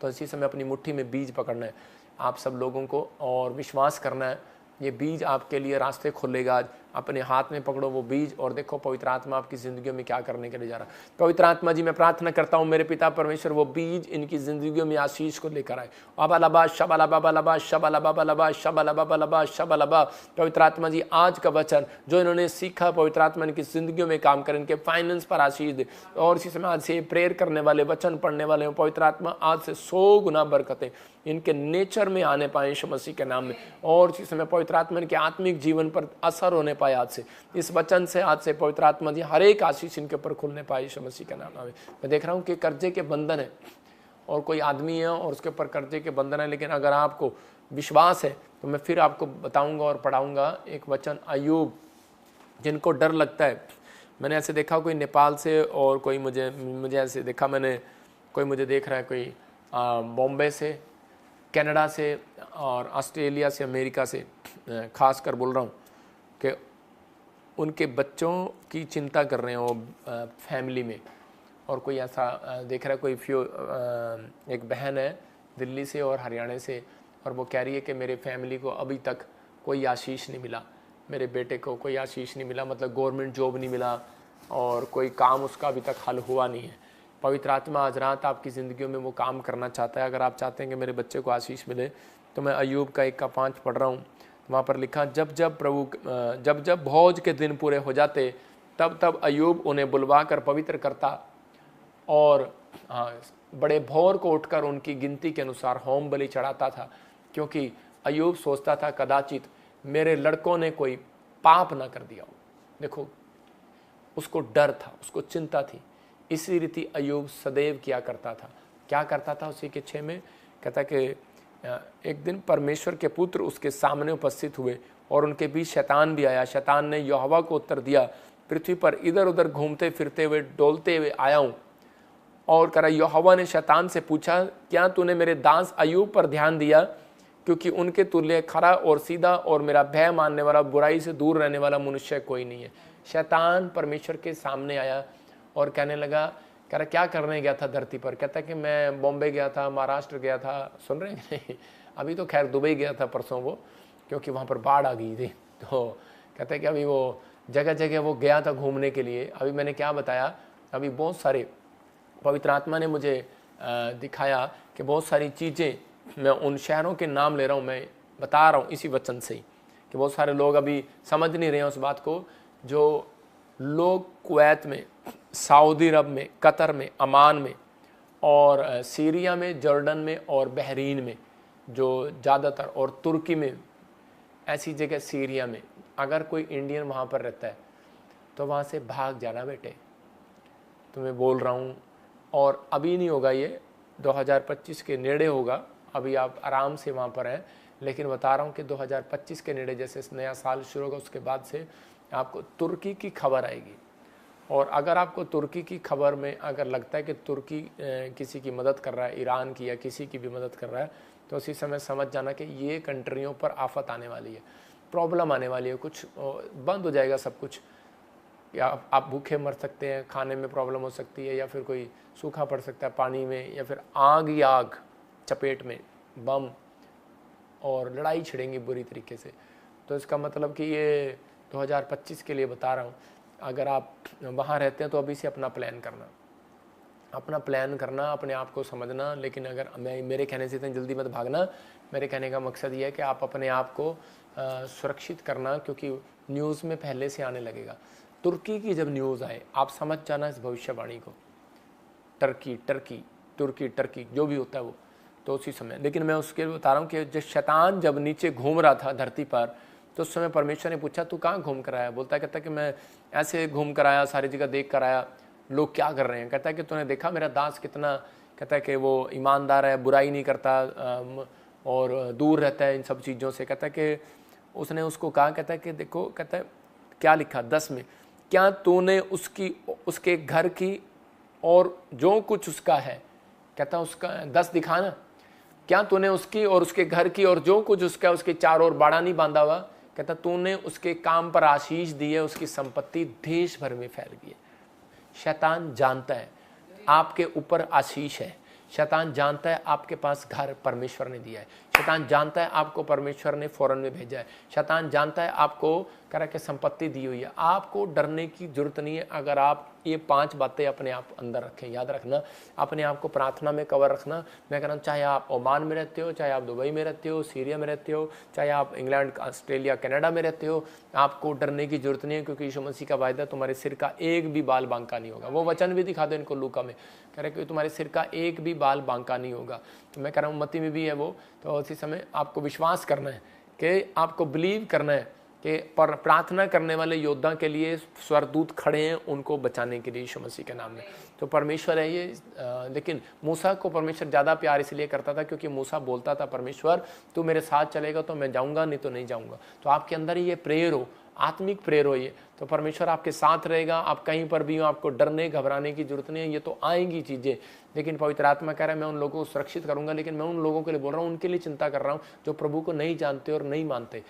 तो इसी समय अपनी मुट्ठी में बीज पकड़ना है आप सब लोगों को और विश्वास करना है। ये बीज आपके लिए रास्ते खोलेगा। अपने हाथ में पकड़ो वो बीज और देखो पवित्र आत्मा आपकी जिंदगियों में क्या करने के लिए जा रहा है। पवित्र आत्मा जी, मैं प्रार्थना करता हूँ मेरे पिता परमेश्वर, वो बीज इनकी जिंदगियों में आशीष को लेकर आए। अबालबा शबलबा शबलबा शबलबा शबलबा। पवित्र आत्मा जी, आज का वचन जो इन्होंने सीखा, पवित्र आत्मा इनकी जिंदगियों में काम करें, इनके फाइनेंस पर आशीष दे। और इसी समय आज से प्रेयर करने वाले, वचन पढ़ने वाले, पवित्र आत्मा आज से 100 गुना बरकतें इनके नेचर में आने पाए यीशु मसीह के नाम में। और इसी समय पवित्र आत्मा इनके आत्मिक जीवन पर असर होने पाए आज से, इस वचन से आज से पवित्र आत्मा जी हर एक आशीष इनके ऊपर खुलने पाए यीशु मसीह के नाम में। मैं देख रहा हूँ कि कर्जे के बंधन है और कोई आदमी है और उसके ऊपर कर्जे के बंधन है, लेकिन अगर आपको विश्वास है तो मैं फिर आपको बताऊंगा और पढ़ाऊंगा एक वचन। अय्यूब, जिनको डर लगता है, मैंने ऐसे देखा कोई नेपाल से और कोई मुझे ऐसे देखा, मैंने कोई मुझे देख रहा है कोई बॉम्बे से, कनाडा से और ऑस्ट्रेलिया से, अमेरिका से, खास कर बोल रहा हूँ कि उनके बच्चों की चिंता कर रहे हैं वो फैमिली में। और कोई ऐसा देख रहा है, कोई एक बहन है दिल्ली से और हरियाणा से, और वो कह रही है कि मेरे फैमिली को अभी तक कोई आशीष नहीं मिला, मेरे बेटे को कोई आशीष नहीं मिला, मतलब गवर्नमेंट जॉब नहीं मिला और कोई काम उसका अभी तक हल हुआ नहीं है। पवित्र आत्मा आज रात आपकी ज़िंदगियों में वो काम करना चाहता है। अगर आप चाहते हैं कि मेरे बच्चे को आशीष मिले, तो मैं अय्यूब का 1:5 पढ़ रहा हूँ। वहाँ पर लिखा, जब जब भोज के दिन पूरे हो जाते, तब तब अय्यूब उन्हें बुलवा कर पवित्र करता और बड़े भोर को उठकर उनकी गिनती के अनुसार होम बलि चढ़ाता था, क्योंकि अय्यूब सोचता था कदाचित मेरे लड़कों ने कोई पाप ना कर दिया हो। देखो, उसको डर था, उसको चिंता थी, इसी रीति अय्यूब सदैव किया करता था। क्या करता था? उसी के 6 में कहता कि एक दिन परमेश्वर के पुत्र उसके सामने उपस्थित हुए और उनके बीच शैतान भी आया। शैतान ने यहोवा को उत्तर दिया, पृथ्वी पर इधर उधर घूमते फिरते हुए डोलते हुए आया हूँ। और कह रहा, यहोवा ने शैतान से पूछा, क्या तूने मेरे दास अय्यूब पर ध्यान दिया? क्योंकि उनके तुल्य खरा और सीधा और मेरा भय मानने वाला, बुराई से दूर रहने वाला मनुष्य कोई नहीं है। शैतान परमेश्वर के सामने आया और कहने लगा, कह रहा क्या करने गया था धरती पर? कहता कि मैं बॉम्बे गया था, महाराष्ट्र गया था। सुन रहे हैं? अभी तो खैर दुबई गया था परसों वो, क्योंकि वहाँ पर बाढ़ आ गई थी। तो कहता है कि अभी वो जगह जगह वो गया था घूमने के लिए। अभी मैंने क्या बताया, अभी बहुत सारे पवित्र आत्मा ने मुझे दिखाया कि बहुत सारी चीज़ें, मैं उन शहरों के नाम ले रहा हूँ, मैं बता रहा हूँ इसी वचन से ही, कि बहुत सारे लोग अभी समझ नहीं रहे हैं उस बात को। जो लोग कुवैत में, सऊदी अरब में, कतर में, अमान में और सीरिया में, जॉर्डन में और बहरीन में, जो ज़्यादातर, और तुर्की में, ऐसी जगह सीरिया में, अगर कोई इंडियन वहाँ पर रहता है तो वहाँ से भाग जाना बेटे, तो मैं बोल रहा हूँ। और अभी नहीं होगा, ये 2025 के नेड़े होगा। अभी आप आराम से वहाँ पर हैं, लेकिन बता रहा हूँ कि 2025 के नेड़े जैसे नया साल शुरू होगा, उसके बाद से आपको तुर्की की खबर आएगी। और अगर आपको तुर्की की खबर में अगर लगता है कि तुर्की किसी की मदद कर रहा है, ईरान की या किसी की भी मदद कर रहा है, तो उसी समय समझ जाना कि ये कंट्रियों पर आफत आने वाली है, प्रॉब्लम आने वाली है, कुछ बंद हो जाएगा सब कुछ। या आप भूखे मर सकते हैं, खाने में प्रॉब्लम हो सकती है, या फिर कोई सूखा पड़ सकता है पानी में, या फिर आग ही आग, चपेट में बम, और लड़ाई छिड़ेंगी बुरी तरीके से। तो इसका मतलब कि ये 2025 के लिए बता रहा हूँ। अगर आप वहाँ रहते हैं तो अभी से अपना प्लान करना, अपने आप को समझना। लेकिन अगर मेरे कहने से इतनी जल्दी मत भागना। मेरे कहने का मकसद ये है कि आप अपने आप को सुरक्षित करना, क्योंकि न्यूज़ में पहले से आने लगेगा। तुर्की की जब न्यूज़ आए, आप समझ जाना इस भविष्यवाणी को। तुर्की जो भी होता है वो, तो उसी समय। लेकिन मैं उसके बता रहा हूँ कि जब शैतान जब नीचे घूम रहा था धरती पर, तो उस समय परमेश्वर ने पूछा, तू कहाँ घूम कर आया? कहता कि मैं ऐसे घूम कर आया, सारी जगह देख कर आया, लोग क्या कर रहे हैं। कहता है कि तूने देखा मेरा दास कितना, कहता है कि वो ईमानदार है, बुराई नहीं करता और दूर रहता है इन सब चीज़ों से। कहता है कि उसने उसको कहा, कहता है कि देखो, कहता है क्या लिखा 10 में, क्या तूने उसके घर की और जो कुछ उसका है, कहता उसका 10 दिखाना, क्या तूने उसकी और उसके घर की और जो कुछ उसका, उसके चारों ओर बाड़ा नहीं बांधा हुआ? कहता तूने उसके काम पर आशीष दी है, उसकी संपत्ति देश भर में फैल गई है। शैतान जानता है आपके ऊपर आशीष है, शैतान जानता है आपके पास घर परमेश्वर ने दिया है, शैतान जानता है आपको परमेश्वर ने फौरन में भेजा है, शैतान जानता है आपको कह रहा है कि संपत्ति दी हुई है। आपको डरने की जरूरत नहीं है अगर आप ये 5 बातें अपने आप अंदर रखें। याद रखना, अपने आप को प्रार्थना में कवर रखना। मैं कह रहा हूँ, चाहे आप ओमान में रहते हो, चाहे आप दुबई में रहते हो, सीरिया में रहते हो, चाहे आप इंग्लैंड, ऑस्ट्रेलिया, कनाडा में रहते हो, आपको डरने की जरूरत नहीं है, क्योंकि यीशु मसीह का वायदा तुम्हारे सिर का एक भी बाल बांका नहीं होगा। वो वचन भी दिखा दो इनको लूका में, कह रहे कि तुम्हारे सिर का एक भी बाल बांका नहीं होगा। तो मैं कह रहा हूँ मत्ती में भी है वो। तो उसी समय आपको विश्वास करना है कि आपको बिलीव करना है कि प्रार्थना करने वाले योद्धा के लिए स्वर्गदूत खड़े हैं उनको बचाने के लिए यीशु मसीह के नाम में। तो परमेश्वर है ये। लेकिन मूसा को परमेश्वर ज़्यादा प्यार इसलिए करता था क्योंकि मूसा बोलता था, परमेश्वर तू मेरे साथ चलेगा तो मैं जाऊंगा, नहीं तो नहीं जाऊंगा। तो आपके अंदर ही ये प्रेयर हो, आत्मिक प्रेयर हो ये, तो परमेश्वर आपके साथ रहेगा। आप कहीं पर भी हो, आपको डरने घबराने की जरूरत नहीं है। ये तो आएंगी चीज़ें, लेकिन पवित्र आत्मा कह रहा है मैं उन लोगों को सुरक्षित करूंगा। लेकिन मैं उन लोगों के लिए बोल रहा हूँ, उनके लिए चिंता कर रहा हूँ जो प्रभु को नहीं जानते और नहीं मानते।